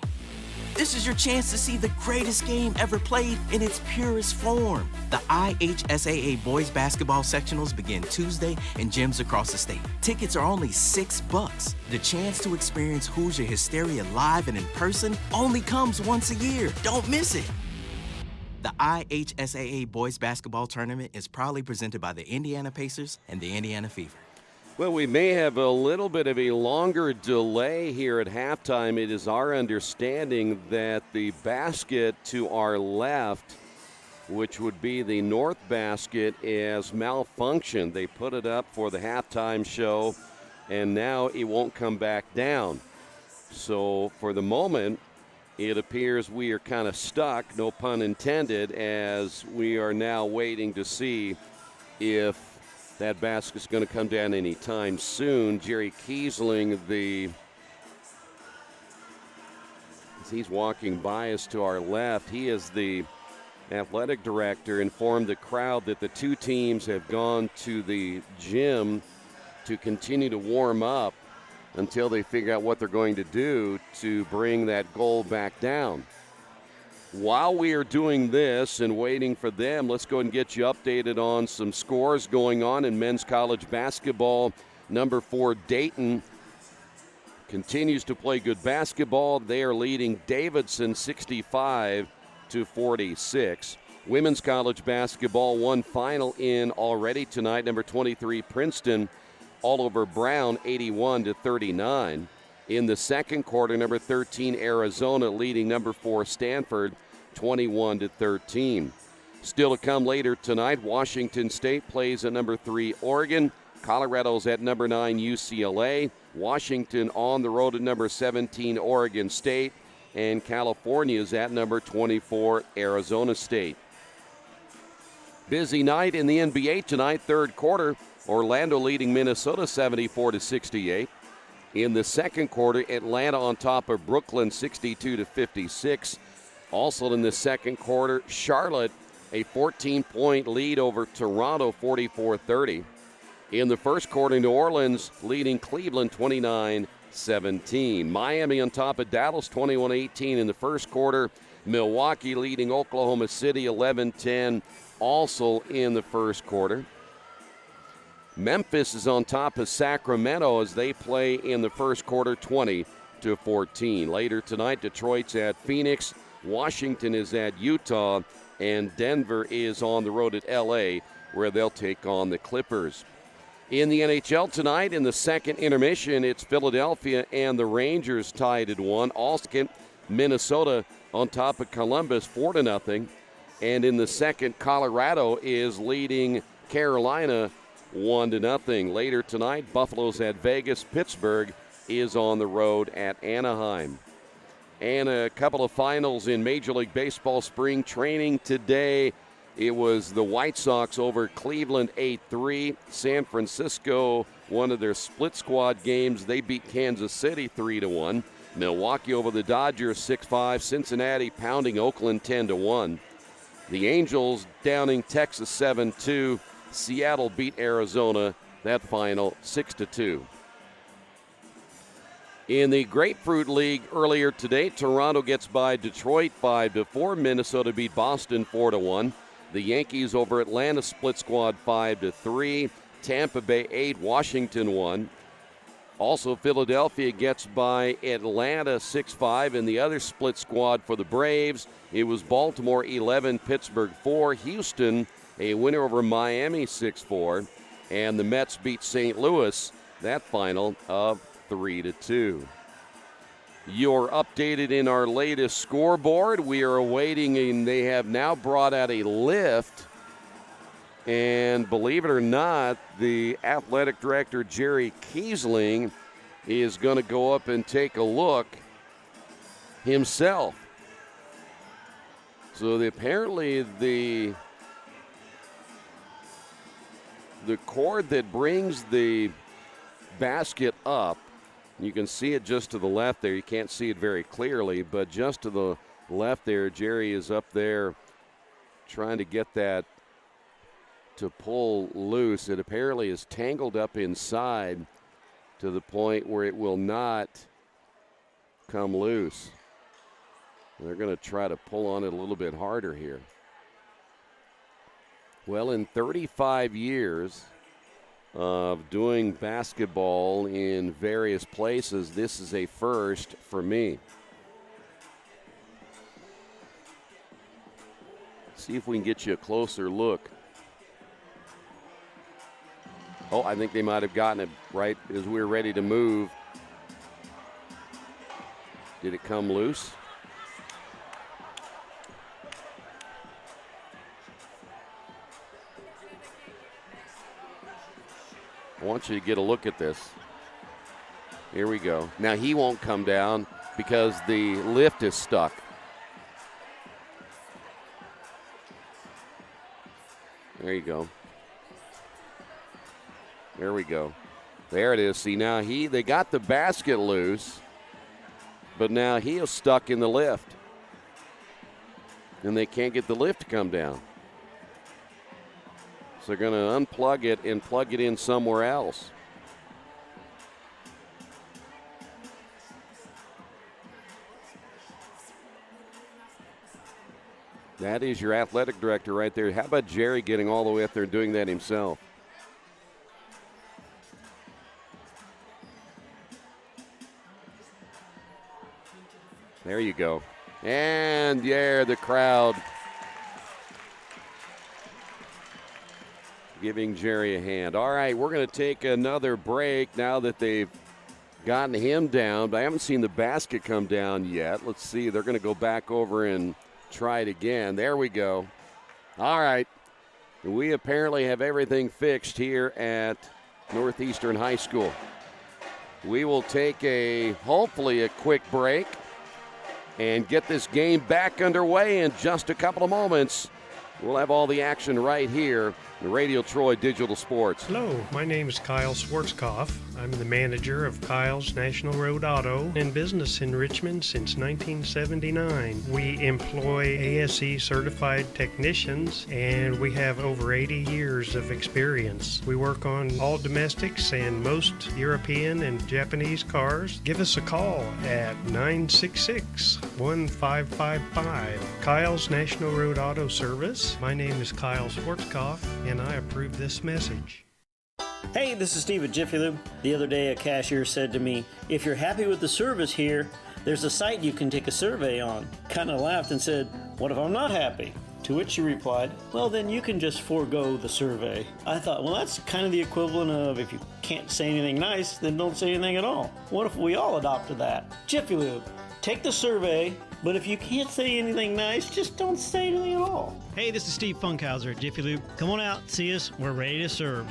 This is your chance to see the greatest game ever played in its purest form. The IHSAA boys basketball sectionals begin Tuesday in gyms across the state. Tickets are only $6. The chance to experience Hoosier hysteria live and in person only comes once a year. Don't miss it. The IHSAA boys basketball tournament is proudly presented by the Indiana Pacers and the Indiana Fever. Well, we may have a little bit of a longer delay here at halftime. It is our understanding that the basket to our left, which would be the north basket, is malfunctioned. They put it up for the halftime show, and now it won't come back down. So for the moment, it appears we are kind of stuck, no pun intended, as we are now waiting to see if that basket's going to come down anytime soon. Jerry Kiesling, he's walking by us to our left. He is the athletic director, informed the crowd that the two teams have gone to the gym to continue to warm up until they figure out what they're going to do to bring that goal back down. While we are doing this and waiting for them, let's go and get you updated on some scores going on in men's college basketball. Number 4, Dayton, continues to play good basketball. They are leading Davidson 65-46. Women's college basketball, one final in already tonight. Number 23, Princeton, all over Brown, 81-39. In the second quarter, number 13, Arizona, leading number 4, Stanford, 21-13. Still to come later tonight, Washington State plays at number 3, Oregon. Colorado's at number 9, UCLA. Washington on the road at number 17, Oregon State. And California's at number 24, Arizona State. Busy night in the NBA tonight, third quarter. Orlando leading Minnesota 74-68. In the second quarter, Atlanta on top of Brooklyn 62-56. Also in the second quarter, Charlotte a 14-point lead over Toronto 44-30. In the first quarter, New Orleans leading Cleveland 29-17. Miami on top of Dallas 21-18 in the first quarter. Milwaukee leading Oklahoma City 11-10 also in the first quarter. Memphis is on top of Sacramento as they play in the first quarter 20-14. Later tonight, Detroit's at Phoenix, Washington is at Utah, and Denver is on the road at L.A. where they'll take on the Clippers. In the NHL tonight, in the second intermission, it's Philadelphia and the Rangers tied at 1. Also, Minnesota on top of Columbus 4-0. And in the second, Colorado is leading Carolina 1-0. Later tonight, Buffalo's at Vegas. Pittsburgh is on the road at Anaheim. And a couple of finals in Major League Baseball spring training today. It was the White Sox over Cleveland 8-3. San Francisco, one of their split squad games, they beat Kansas City 3-1. Milwaukee over the Dodgers 6-5. Cincinnati pounding Oakland 10-1. The Angels downing Texas 7-2. Seattle beat Arizona, that final 6-2. In the Grapefruit League earlier today, Toronto gets by Detroit 5-4. Minnesota beat Boston 4-1. The Yankees over Atlanta split squad 5-3. Tampa Bay 8, Washington 1. Also, Philadelphia gets by Atlanta 6-5. In the other split squad for the Braves, it was Baltimore 11, Pittsburgh 4. Houston, a winner over Miami 6-4. And the Mets beat St. Louis, that final of 3-2. You're updated in our latest scoreboard. We are awaiting, and they have now brought out a lift. And believe it or not, the athletic director, Jerry Kiesling, is going to go up and take a look himself. So apparently the cord that brings the basket up, you can see it just to the left there. You can't see it very clearly, but just to the left there, Jerry is up there trying to get that to pull loose. It apparently is tangled up inside to the point where it will not come loose. They're going to try to pull on it a little bit harder here. Well, in 35 years of doing basketball in various places, this is a first for me. See if we can get you a closer look. Oh, I think they might have gotten it right as we were ready to move. Did it come loose? I want you to get a look at this. Here we go. Now he won't come down because the lift is stuck. There you go. There we go. There it is. See, now they got the basket loose, but now he is stuck in the lift. And they can't get the lift to come down. So they're going to unplug it and plug it in somewhere else. That is your athletic director right there. How about Jerry getting all the way up there and doing that himself? There you go. And yeah, the crowd giving Jerry a hand. All right, we're going to take another break now that they've gotten him down, but I haven't seen the basket come down yet. Let's see. They're going to go back over and try it again. There we go. All right. We apparently have everything fixed here at Northeastern High School. We will take hopefully a quick break and get this game back underway in just a couple of moments. We'll have all the action right here on Radio Troy Digital Sports. Hello, my name is Kyle Schwarzkopf. I'm the manager of Kyle's National Road Auto, in business in Richmond since 1979. We employ ASE certified technicians, and we have over 80 years of experience. We work on all domestics and most European and Japanese cars. Give us a call at 966-1555. Kyle's National Road Auto Service. My name is Kyle Schwarzkopf, and I approve this message. Hey, this is Steve at Jiffy Lube. The other day, a cashier said to me, "If you're happy with the service here, there's a site you can take a survey on." Kind of laughed and said, "What if I'm not happy?" To which she replied, "Well, then you can just forego the survey." I thought, well, that's kind of the equivalent of if you can't say anything nice, then don't say anything at all. What if we all adopted that? Jiffy Lube, take the survey, but if you can't say anything nice, just don't say anything at all. Hey, this is Steve Funkhauser at Jiffy Lube. Come on out, see us. We're ready to serve.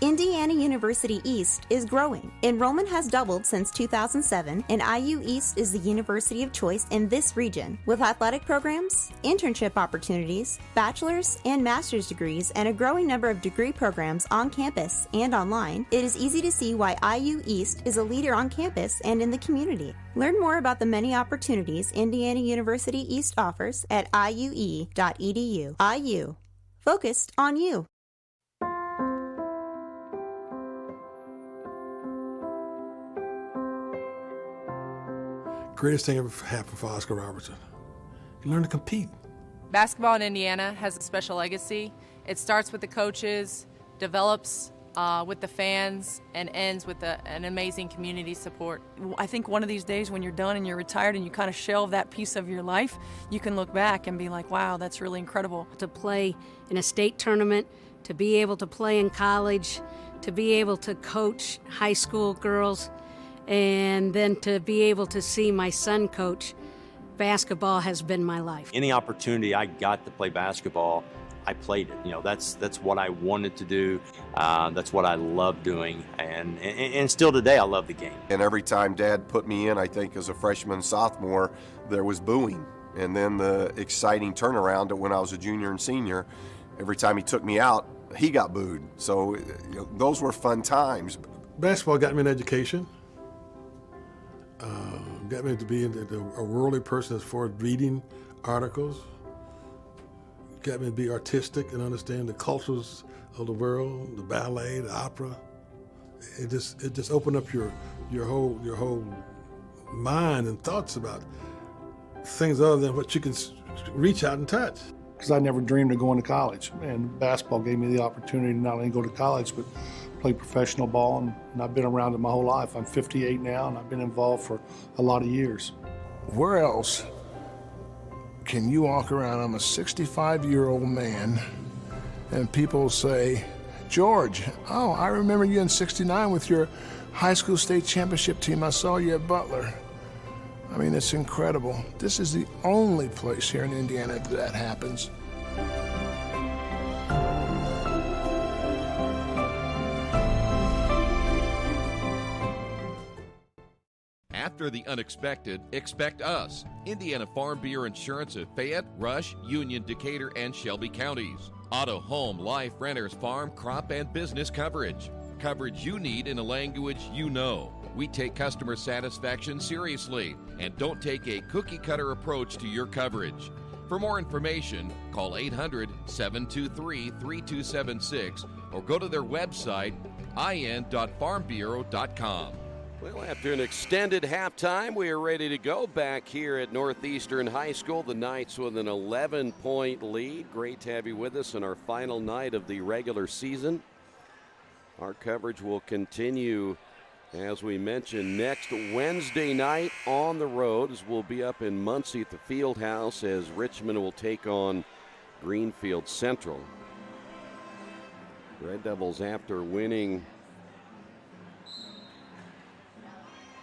Indiana University East is growing. Enrollment has doubled since 2007, and IU East is the university of choice in this region. With athletic programs, internship opportunities, bachelor's and master's degrees, and a growing number of degree programs on campus and online, it is easy to see why IU East is a leader on campus and in the community. Learn more about the many opportunities Indiana University East offers at iue.edu. IU. Focused on you. Greatest thing ever happened for Oscar Robertson. You learn to compete. Basketball in Indiana has a special legacy. It starts with the coaches, develops with the fans, and ends with an amazing community support. I think one of these days when you're done and you're retired and you kind of shelve that piece of your life, you can look back and be like, wow, that's really incredible. To play in a state tournament, to be able to play in college, to be able to coach high school girls, and then to be able to see my son coach, basketball has been my life. Any opportunity I got to play basketball, I played it. You know, that's what I wanted to do. That's what I love doing, and still today I love the game. And every time Dad put me in, I think as a freshman, sophomore, there was booing. And then the exciting turnaround to when I was a junior and senior, every time he took me out, he got booed. So those were fun times. Basketball got me an education. Got me to be a worldly person as far as reading articles. Got me to be artistic and understand the cultures of the world, the ballet, the opera. It just opened up your whole mind and thoughts about things other than what you can reach out and touch. Because I never dreamed of going to college, and basketball gave me the opportunity to not only go to college but play professional ball, and I've been around it my whole life. I'm 58 now, and I've been involved for a lot of years. Where else can you walk around? I'm a 65-year-old man, and people say, George, oh, I remember you in '69 with your high school state championship team. I saw you at Butler. I mean, it's incredible. This is the only place here in Indiana that happens. After the unexpected, expect us. Indiana Farm Bureau Insurance of Fayette, Rush, Union, Decatur, and Shelby counties. Auto, home, life, renters, farm, crop, and business coverage. Coverage you need in a language you know. We take customer satisfaction seriously and don't take a cookie-cutter approach to your coverage. For more information, call 800-723-3276 or go to their website, in.farmbureau.com. Well, after an extended halftime, we are ready to go back here at Northeastern High School. The Knights with an 11-point lead. Great to have you with us on our final night of the regular season. Our coverage will continue, as we mentioned, next Wednesday night on the road, as we'll be up in Muncie at the Fieldhouse as Richmond will take on Greenfield Central. Red Devils, after winning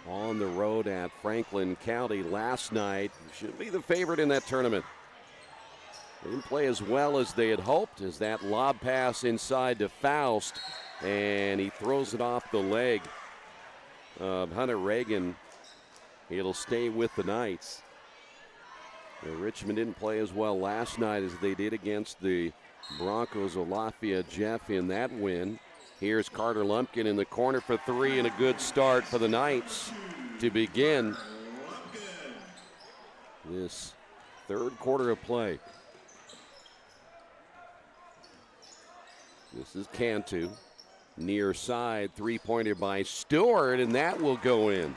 on the road at Franklin County last night, should be the favorite in that tournament. They didn't play as well as they had hoped, as that lob pass inside to Faust, and he throws it off the leg of Hunter Reagan. It'll stay with the Knights. Richmond didn't play as well last night as they did against the Broncos of Lafayette Jeff in that win. Here's Carter Lumpkin in the corner for three, and a good start for the Knights to begin this third quarter of play. This is Cantu. Near side, three-pointer by Stewart, and that will go in.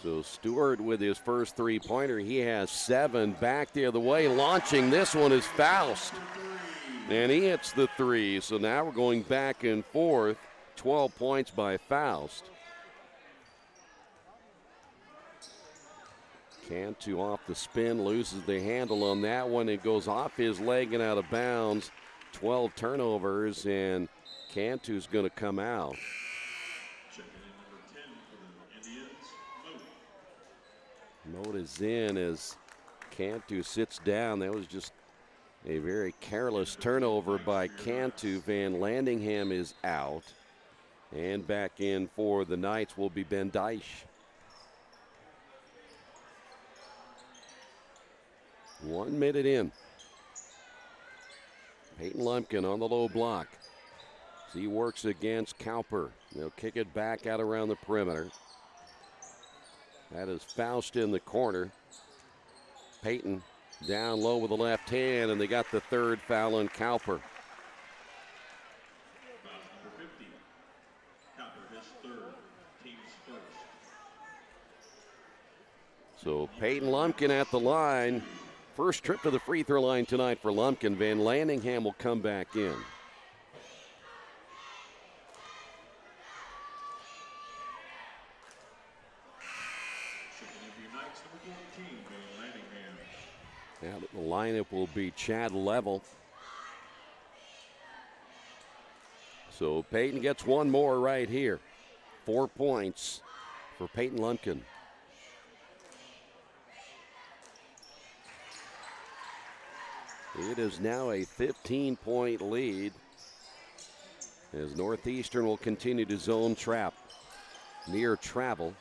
So Stewart with his first three-pointer. He has 7 back the other way. Launching this one is Faust. And he hits the three. So now we're going back and forth. 12 points by Faust. Cantu off the spin, loses the handle on that one. It goes off his leg and out of bounds. 12 turnovers, and Cantu's going to come out. Mote is in as Cantu sits down. That was just A very careless turnover by Cantu. Van Landingham is out. And back in for the Knights will be Ben Deich. 1 minute in. Peyton Lumpkin on the low block. As he works against Cowper. They'll kick it back out around the perimeter. That is Faust in the corner. Peyton down low with the left hand, and they got the third foul on Cowper. So Peyton Lumpkin at the line. First trip to the free throw line tonight for Lumpkin. Van Landingham will come back in. Now the lineup will be Chad Level. So Peyton gets one more right here. 4 points for Peyton Lumpkin. It is now a 15-point lead as Northeastern will continue to zone trap. Near travel.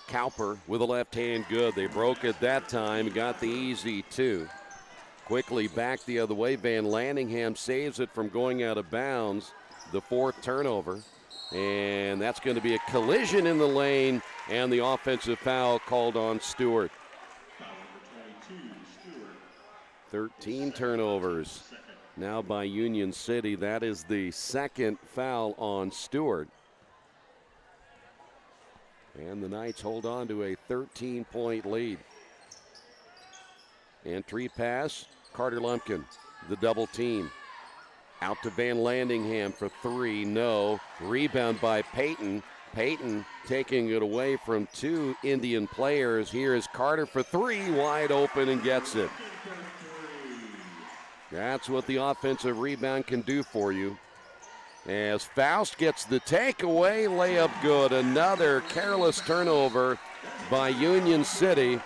Cowper with a left hand, good. They broke it that time, got the easy two. Quickly back the other way. Van Landingham saves it from going out of bounds. The fourth turnover. And that's going to be a collision in the lane, and the offensive foul called on Stewart. 13 turnovers now by Union City. That is the second foul on Stewart. And the Knights hold on to a 13-point lead. Entry pass, Carter Lumpkin, the double team. Out to Van Landingham for three, no. Rebound by Peyton. Peyton taking it away from two Indian players. Here is Carter for three, wide open and gets it. That's what the offensive rebound can do for you. As Faust gets the takeaway, layup good. Another careless turnover by Union City.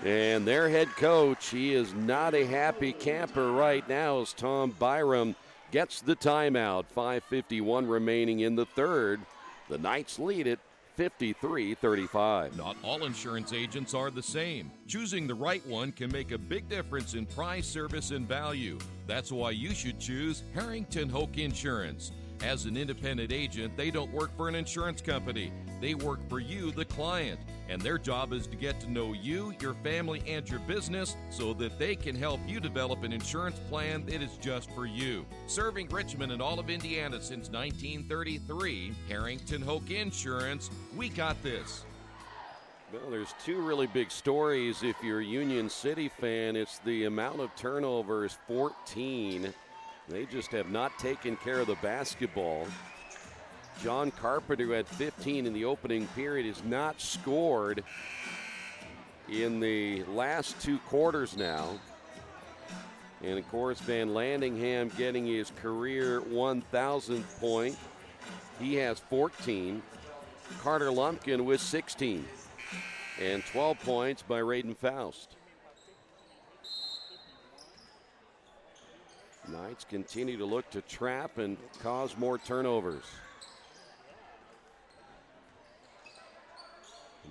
And their head coach, he is not a happy camper right now as Tom Byram gets the timeout. 5:51 remaining in the third. The Knights lead it 53-35. Not all insurance agents are the same. Choosing the right one can make a big difference in price, service, and value. That's why you should choose Harrington Hoke Insurance. As an independent agent, they don't work for an insurance company. They work for you, the client. And their job is to get to know you, your family, and your business so that they can help you develop an insurance plan that is just for you. Serving Richmond and all of Indiana since 1933, Harrington Hoke Insurance, we got this. Well, there's two really big stories if you're a Union City fan. It's the amount of turnovers, 14. They just have not taken care of the basketball. John Carpenter, who had 15 in the opening period, has not scored in the last two quarters now. And, of course, Van Landingham getting his career 1,000th point. He has 14. Carter Lumpkin with 16. And 12 points by Raiden Faust. Knights continue to look to trap and cause more turnovers.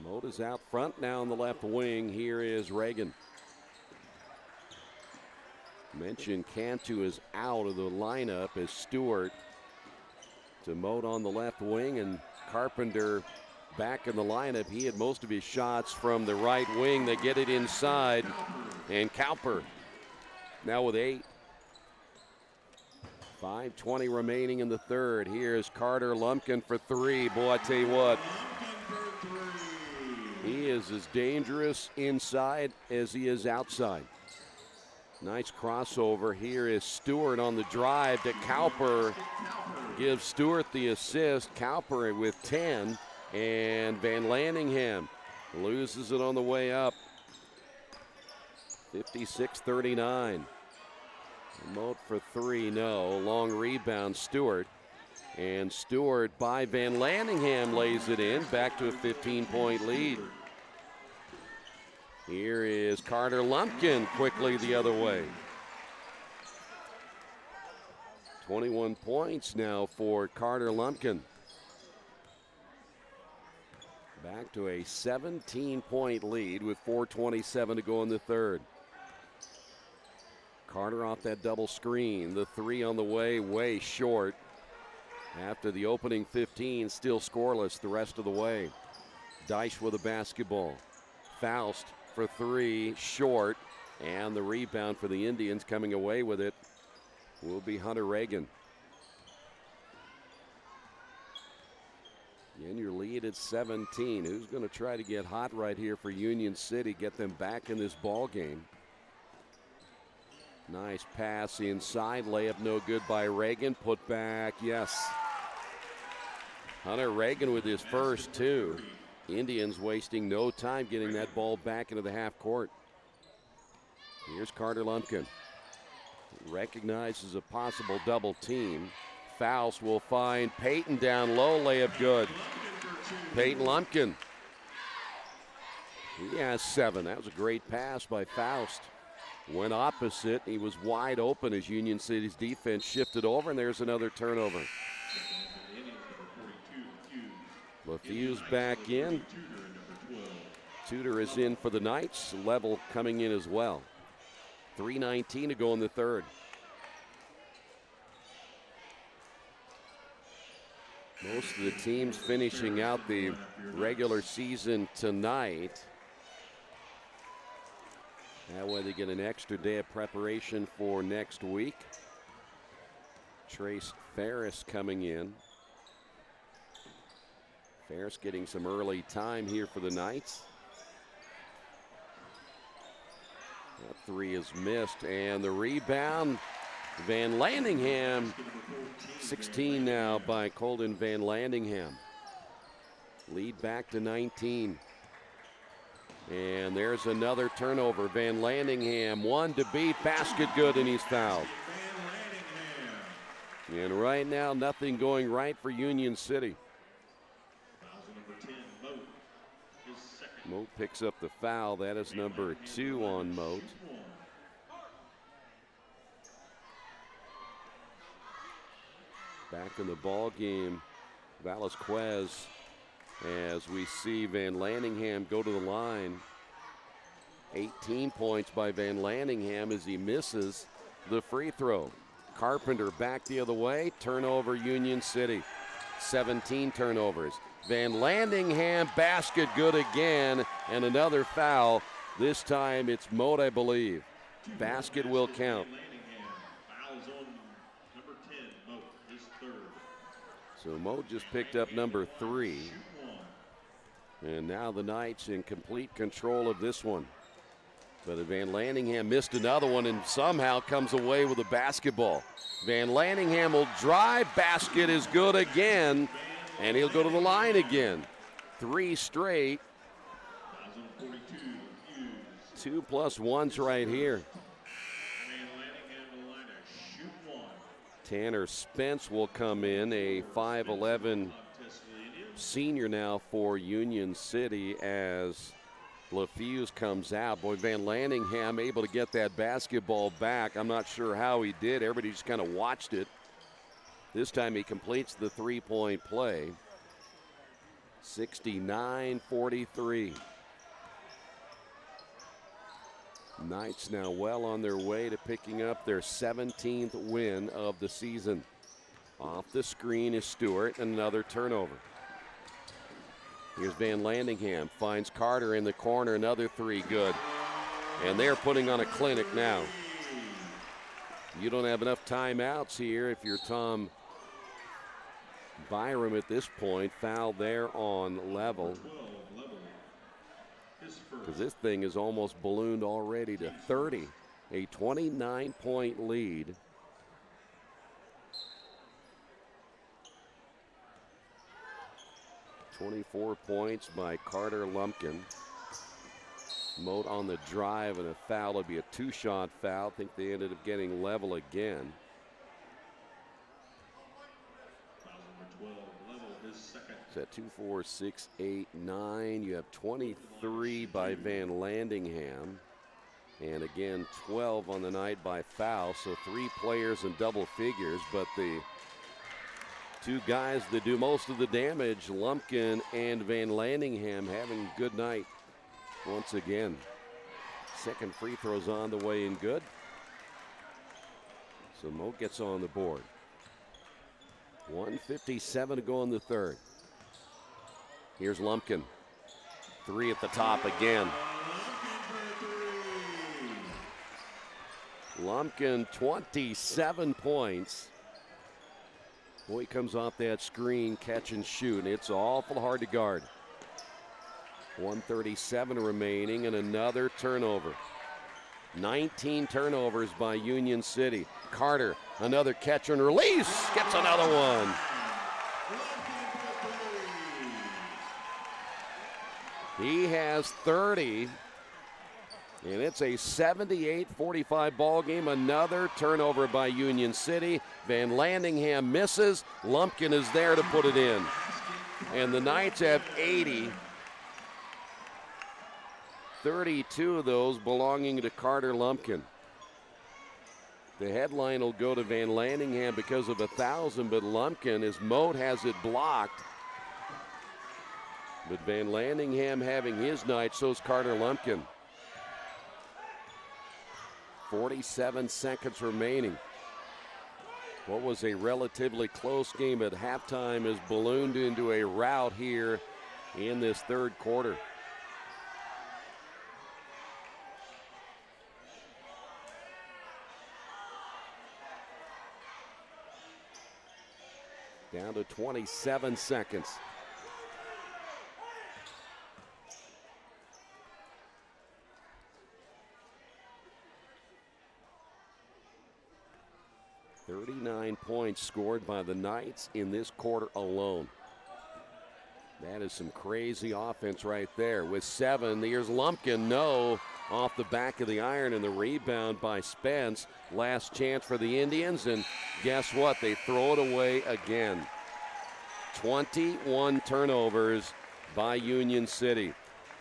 Moda's out front now on the left wing. Here is Reagan. Mentioned Cantu is out of the lineup as Stewart to Moda on the left wing, and Carpenter back in the lineup. He had most of his shots from the right wing. They get it inside, and Cowper now with 8. 5:20 remaining in the third. Here's Carter Lumpkin for three. Boy, I tell you what, he is as dangerous inside as he is outside. Nice crossover. Here is Stewart on the drive to Cowper. Gives Stewart the assist. Cowper with 10. And Van Landingham loses it on the way up. 56-39. Moat for three, no. Long rebound, Stewart. And Stewart by Van Landingham lays it in. Back to a 15-point lead. Here is Carter Lumpkin quickly the other way. 21 points now for Carter Lumpkin. Back to a 17-point lead with 4:27 to go in the third. Carter off that double screen. The three on the way short. After the opening 15, still scoreless the rest of the way. Deich with a basketball. Faust for three, short. And the rebound for the Indians coming away with it will be Hunter Reagan. Again, your lead at 17. Who's going to try to get hot right here for Union City, get them back in this ball game? Nice pass inside. Layup no good by Reagan. Put back, yes. Hunter Reagan with his first two. Indians wasting no time getting that ball back into the half court. Here's Carter Lumpkin. Recognizes a possible double team. Faust will find Peyton down low. Layup good. Peyton Lumpkin. He has 7. That was a great pass by Faust. Went opposite. He was wide open as Union City's defense shifted over, and there's another turnover. LaFews back in. Tudor is in for the Knights. Level coming in as well. 3:19 to go in the third. Most of the teams finishing out the regular season tonight. That way they get an extra day of preparation for next week. Trace Ferris coming in. Ferris getting some early time here for the Knights. That three is missed, and the rebound, Van Landingham. 16 now by Colden Van Landingham. Lead back to 19. And there's another turnover. Van Landingham, one to beat, basket good, and he's fouled. And right now, nothing going right for Union City. Moat picks up the foul. That is number 2 on Moat. Back in the ball game, Velasquez, as we see Van Landingham go to the line. 18 points by Van Landingham as he misses the free throw. Carpenter back the other way. Turnover, Union City. 17 turnovers. Van Landingham, basket good again, and another foul. This time it's Moat, I believe. Basket will count. So Moat just picked up number 3. And now the Knights in complete control of this one. But Van Landingham missed another one and somehow comes away with a basketball. Van Landingham will drive. Basket is good again. And he'll go to the line again. 3 straight. 2+1s right here. Tanner Spence will come in, a 5'11" senior now for Union City as LaFews comes out. Boy, Van Landingham able to get that basketball back. I'm not sure how he did. Everybody just kind of watched it. This time he completes the 3-point play. 69-43. Knights now well on their way to picking up their 17th win of the season. Off the screen is Stewart, and another turnover. Here's Van Landingham, finds Carter in the corner, another 3, good. And they're putting on a clinic now. You don't have enough timeouts here if you're Tom Byram at this point. Foul there on Level. Because this thing is almost ballooned already to 30. A 29-point lead. .24 points by Carter Lumpkin. Moat on the drive and a foul. It'll be a 2-shot foul. I think they ended up getting Level again. Is that 2, 4, 6, 8, 9? You have 23 by Van Landingham. And again, 12 on the night by Faust. So 3 players in double figures. But the 2 guys that do most of the damage, Lumpkin and Van Landingham, having a good night once again. Second free throw's on the way and good. So Moat gets on the board. 1:57 to go in the third. Here's Lumpkin. 3 at the top again. Lumpkin, 27 points. Boy, he comes off that screen, catch and shoot, and it's awful hard to guard. 1:37 remaining and another turnover. 19 turnovers by Union City. Carter, another catch and release, gets another one. He has 30, and it's a 78-45 ball game. Another turnover by Union City. Van Landingham misses. Lumpkin is there to put it in. And the Knights have 80. 32 of those belonging to Carter Lumpkin. The headline will go to Van Landingham because of 1,000, but Lumpkin, as Moat has it blocked. But Van Landingham having his night, so's Carter Lumpkin. 47 seconds remaining. What was a relatively close game at halftime is ballooned into a rout here in this third quarter. Down to 27 seconds. "39 points scored by the Knights in this quarter alone. That is some crazy offense right there. With 7, here's Lumpkin, no, off the back of the iron, and the rebound by Spence. Last chance for the Indians, and guess what? They throw it away again. 21 turnovers by Union City.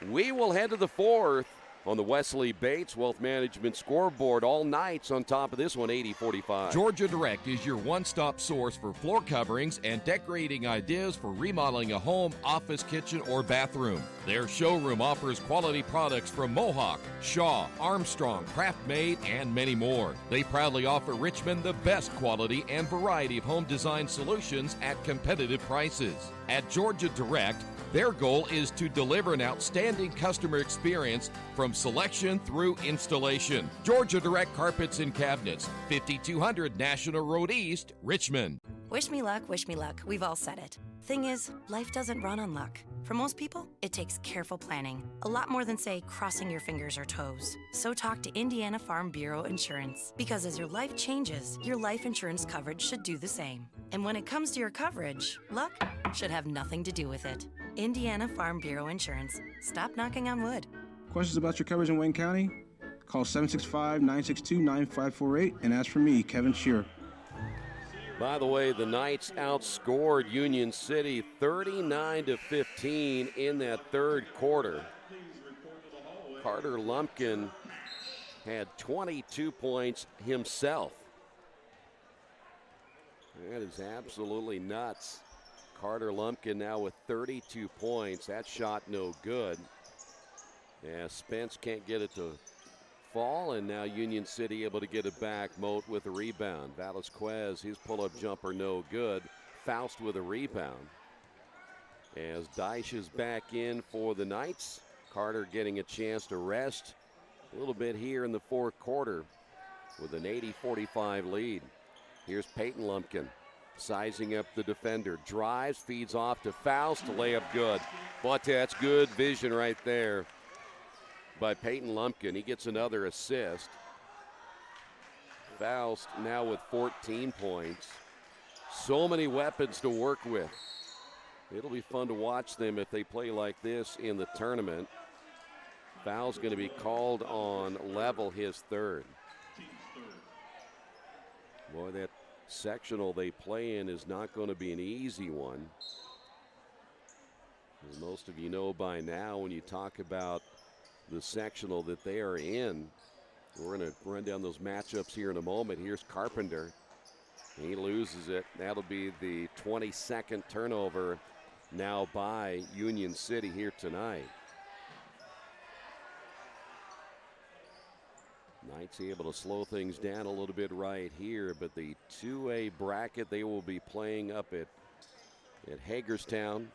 We will head to the fourth on the Wesley Bates Wealth Management scoreboard. All Knights on top of this one, 80-45. Georgia Direct is your one-stop source for floor coverings and decorating ideas for remodeling a home, office, kitchen, or bathroom. Their showroom offers quality products from Mohawk, Shaw, Armstrong, Craft Made, and many more. They proudly offer Richmond the best quality and variety of home design solutions at competitive prices. At Georgia Direct, their goal is to deliver an outstanding customer experience from selection through installation. Georgia Direct Carpets and Cabinets, 5200 National Road East, Richmond. Wish me luck, we've all said it. Thing is, life doesn't run on luck. For most people, it takes careful planning. A lot more than, say, crossing your fingers or toes. So talk to Indiana Farm Bureau Insurance. Because as your life changes, your life insurance coverage should do the same. And when it comes to your coverage, luck should have nothing to do with it. Indiana Farm Bureau Insurance. Stop knocking on wood. Questions about your coverage in Wayne County? Call 765-962-9548 and ask for me, Kevin Shearer. By the way, the Knights outscored Union City 39-15 in that third quarter. Carter Lumpkin had 22 points himself. That is absolutely nuts. Carter Lumpkin now with 32 points. That shot no good. Yeah, Spence can't get it to fall, and now Union City able to get it back. Moat with a rebound. Velasquez, his pull-up jumper no good. Faust with a rebound. As Deich is back in for the Knights. Carter getting a chance to rest a little bit here in the fourth quarter with an 80-45 lead. Here's Peyton Lumpkin sizing up the defender. Drives, feeds off to Faust. Layup good. But that's good vision right there by Peyton Lumpkin. He gets another assist. Faust now with 14 points. So many weapons to work with. It'll be fun to watch them if they play like this in the tournament. Foul's going to be called on Level, his third. Boy, that sectional they play in is not going to be an easy one. As most of you know by now, when you talk about the sectional that they are in, we're going to run down those matchups here in a moment. Here's Carpenter. He loses it. That'll be the 22nd turnover now by Union City here tonight. Knights able to slow things down a little bit right here, but the 2A bracket, they will be playing up at Hagerstown.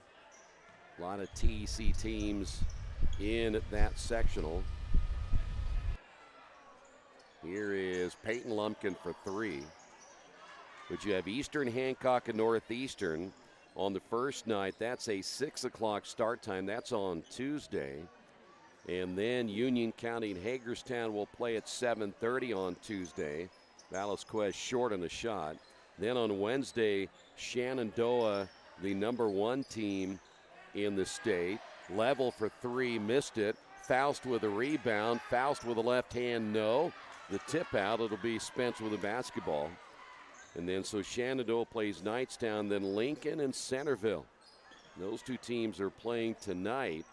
A lot of TEC teams in that sectional. Here is Peyton Lumpkin for 3. But you have Eastern Hancock and Northeastern on the first night. That's a 6 o'clock start time. That's on Tuesday. And then Union County and Hagerstown will play at 7:30 on Tuesday. Velasquez short on the shot. Then on Wednesday, Shenandoah, the #1 team in the state. Level for 3, missed it. Faust with a rebound. Faust with a left hand, no. The tip out, it'll be Spence with a basketball. And then so Shenandoah plays Knightstown, then Lincoln and Centerville. Those two teams are playing tonight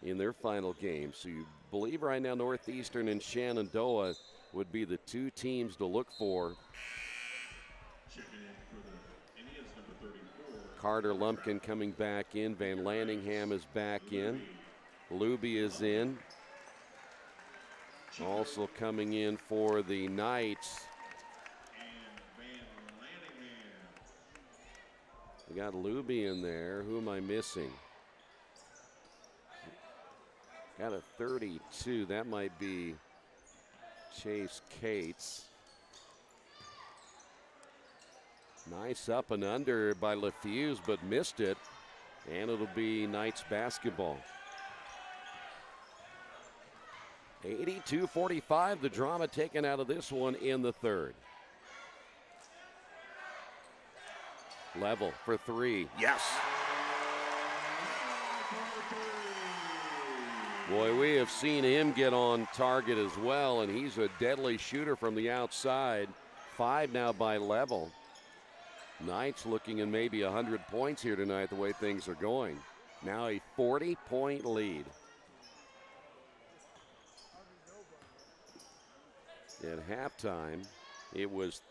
in their final game. So you believe right now Northeastern and Shenandoah would be the two teams to look for. Carter Lumpkin coming back in. Van Landingham is back in. Luby is in. Also coming in for the Knights. We got Luby in there. Who am I missing? Got a 32. That might be Chase Cates. Nice up and under by LaFuse, but missed it. And it'll be Knights basketball. 82-45, the drama taken out of this one in the third. Level for 3. Yes. Boy, we have seen him get on target as well, and he's a deadly shooter from the outside. 5 now by Level. Knights looking in maybe 100 points here tonight the way things are going. Now a 40-point lead. At halftime, it was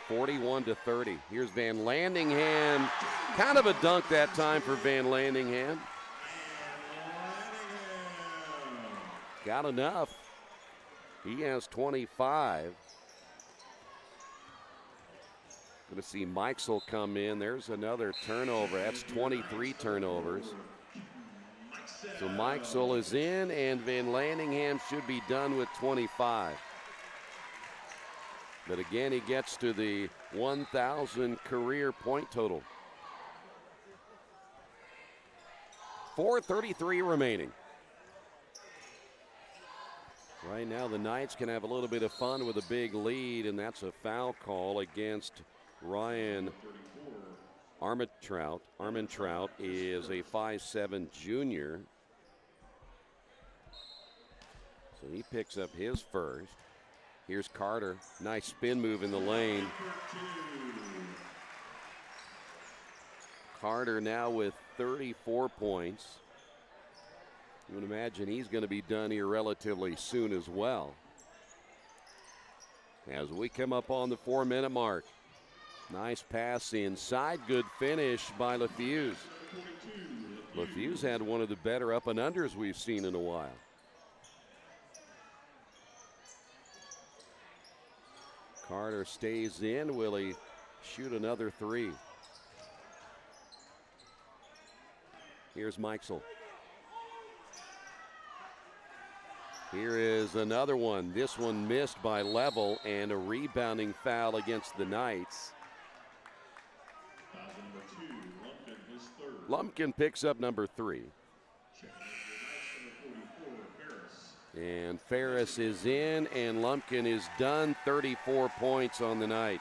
41-30. Here's Van Landingham. Kind of a dunk that time for Van Landingham. Got enough. He has 25. Going to see Mikesel come in. There's another turnover. That's 23 turnovers. So Mikesel is in, and Van Landingham should be done with 25. But again, he gets to the 1,000 career point total. 4:33 remaining. Right now, the Knights can have a little bit of fun with a big lead, and that's a foul call against Ryan Armentrout. Armentrout is a 5'7" junior. So he picks up his first. Here's Carter. Nice spin move in the lane. Carter now with 34 points. You would imagine he's going to be done here relatively soon as well. As we come up on the 4-minute mark. Nice pass inside. Good finish by LaFuse. LaFuse had one of the better up and unders we've seen in a while. Carter stays in. Will he shoot another 3? Here's Mikesel. Here is another one. This one missed by Level, and a rebounding foul against the Knights. Lumpkin picks up number 3. And Ferris is in, and Lumpkin is done. 34 points on the night.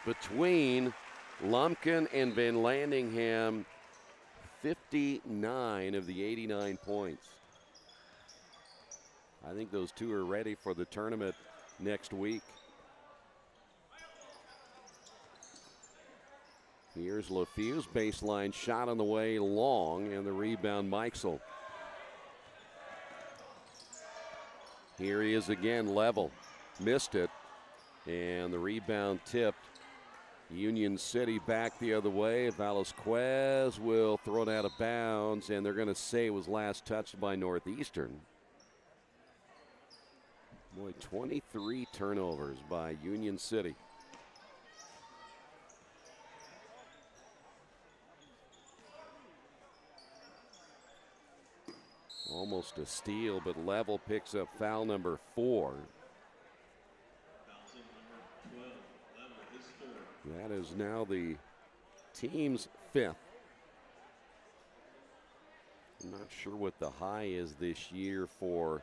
Between Lumpkin and Van Landingham, 59 of the 89 points. I think those two are ready for the tournament next week. Here's LaFuse, baseline shot on the way, long, and the rebound, Mikesel. Here he is again, level. Missed it, and the rebound tipped. Union City back the other way. Velasquez will throw it out of bounds, and they're going to say it was last touched by Northeastern. Boy, 23 turnovers by Union City. Almost a steal, but Level picks up foul number 4. That is now the team's 5th. I'm not sure what the high is this year for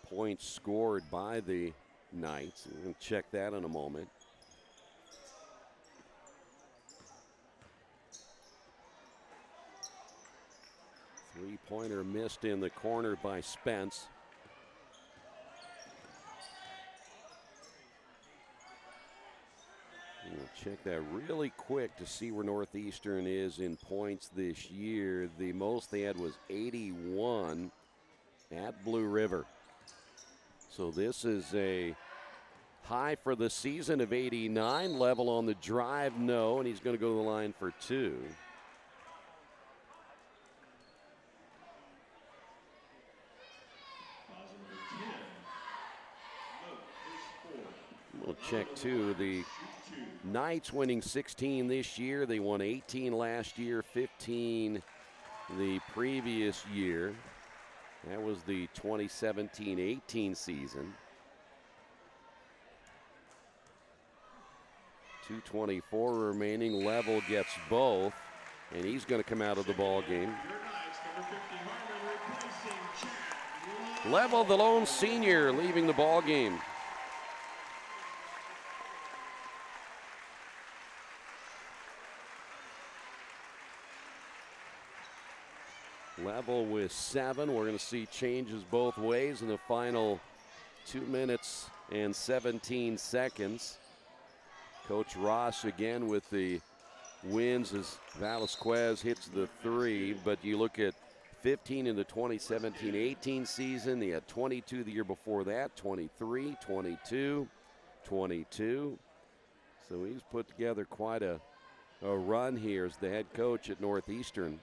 points scored by the Knights. We're going to check that in a moment. Three-pointer missed in the corner by Spence. We'll check that really quick to see where Northeastern is in points this year. The most they had was 81 at Blue River. So this is a high for the season of 89. Level on the drive, no, and he's going to go to the line for 2. We'll check too. The Knights winning 16 this year. They won 18 last year, 15 the previous year. That was the 2017-18 season. 2:24 remaining. Level gets both, and he's going to come out of the ball game. Level, the lone senior, leaving the ball game. Level with 7. We're going to see changes both ways in the final 2 minutes and 17 seconds. Coach Ross again with the wins as Velasquez hits the 3. But you look at 15 in the 2017-18 season. He had 22 the year before that, 23, 22, 22. So he's put together quite a run here as the head coach at Northeastern.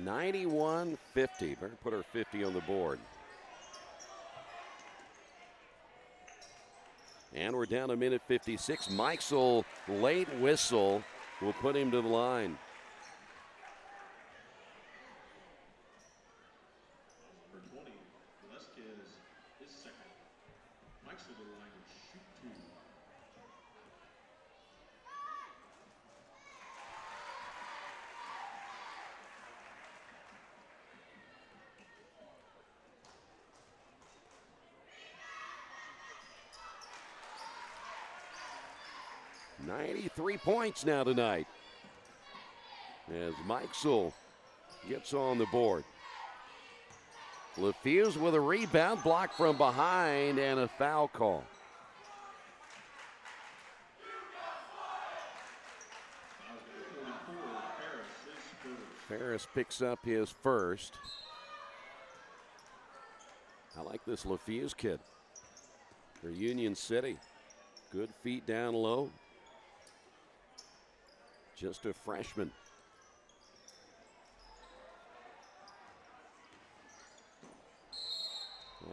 $91-50. Better put our 50 on the board. And we're down to minute 56. Mikesel, late whistle, will put him to the line. Number 20, Velasquez is second. Mikesel to the line to shoot 2. $93 points now tonight as Mikesel gets on the board. LaFuse with a rebound, blocked from behind, and a foul call. Ferris picks up his first. I like this LaFuse kid for Union City. Good feet down low. Just a freshman.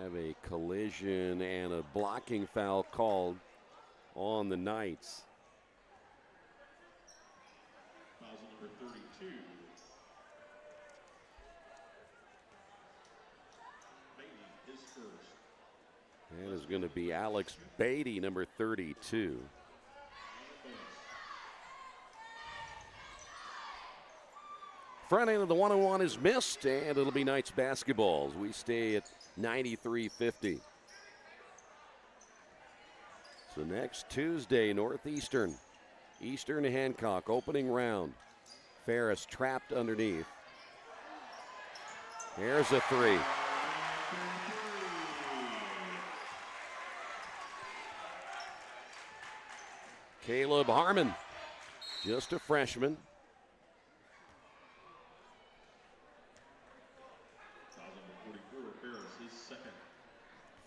Have a collision and a blocking foul called on the Knights. Fouls on number 32. Beatty is first. That is going to be Alex Beatty, number 32. Front end of the 1-on-1 is missed, and it'll be Knights basketballs. We stay at 93-50. So next Tuesday, Northeastern, Eastern Hancock, opening round. Ferris trapped underneath. Here's a three. Caleb Harmon, just a freshman.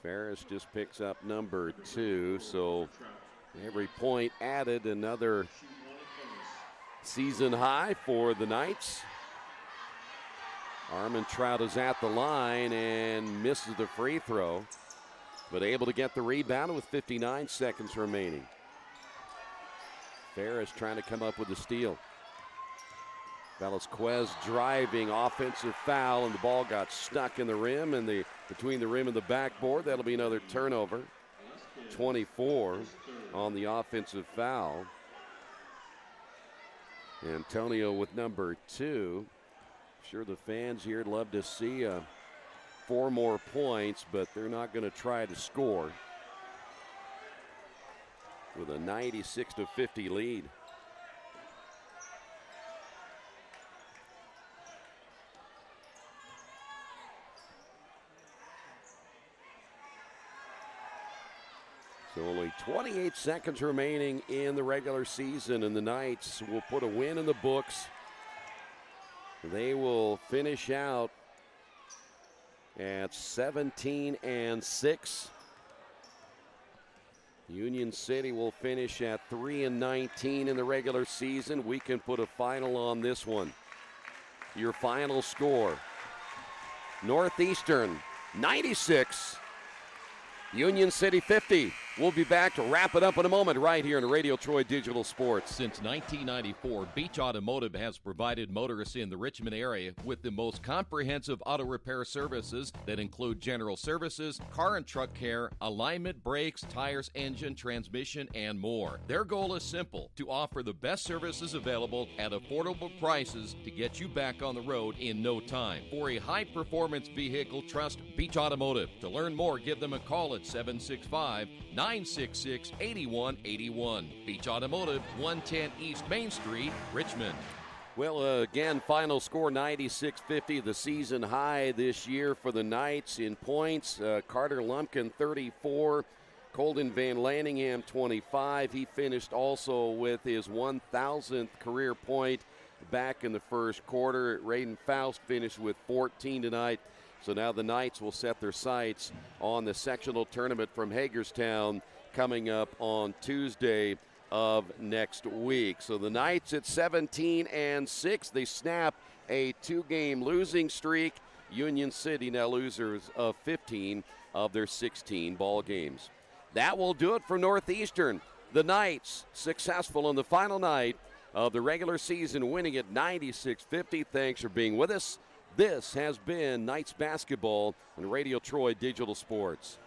Ferris just picks up number 2, so every point added, another season high for the Knights. Armentrout is at the line and misses the free throw, but able to get the rebound with 59 seconds remaining. Ferris trying to come up with a steal. Velasquez driving, offensive foul, and the ball got stuck in the rim and between the rim and the backboard. That'll be another turnover. 24 on the offensive foul. Antonio with number 2. Sure, the fans here would love to see 4 more points, but they're not going to try to score with a 96-50 lead. So only 28 seconds remaining in the regular season, and the Knights will put a win in the books. They will finish out at 17-6. Union City will finish at 3-19 in the regular season. We can put a final on this one. Your final score: Northeastern 96, Union City 50. We'll be back to wrap it up in a moment right here in Radio Troy Digital Sports. Since 1994, Beach Automotive has provided motorists in the Richmond area with the most comprehensive auto repair services that include general services, car and truck care, alignment, brakes, tires, engine, transmission, and more. Their goal is simple: to offer the best services available at affordable prices to get you back on the road in no time. For a high-performance vehicle, trust Beach Automotive. To learn more, give them a call at 765-966-8181. Beach Automotive, 110 East Main Street, Richmond. Well, again, final score 96-50, the season high this year for the Knights in points. Carter Lumpkin, 34. Colton Van Lanningham, 25. He finished also with his 1,000th career point back in the first quarter. Raiden Faust finished with 14 tonight. So now the Knights will set their sights on the sectional tournament from Hagerstown coming up on Tuesday of next week. So the Knights at 17-6. They snap a 2-game losing streak. Union City now losers of 15 of their 16 ball games. That will do it for Northeastern. The Knights successful on the final night of the regular season, winning at 96-50. Thanks for being with us. This has been Knights basketball on Radio Troy Digital Sports.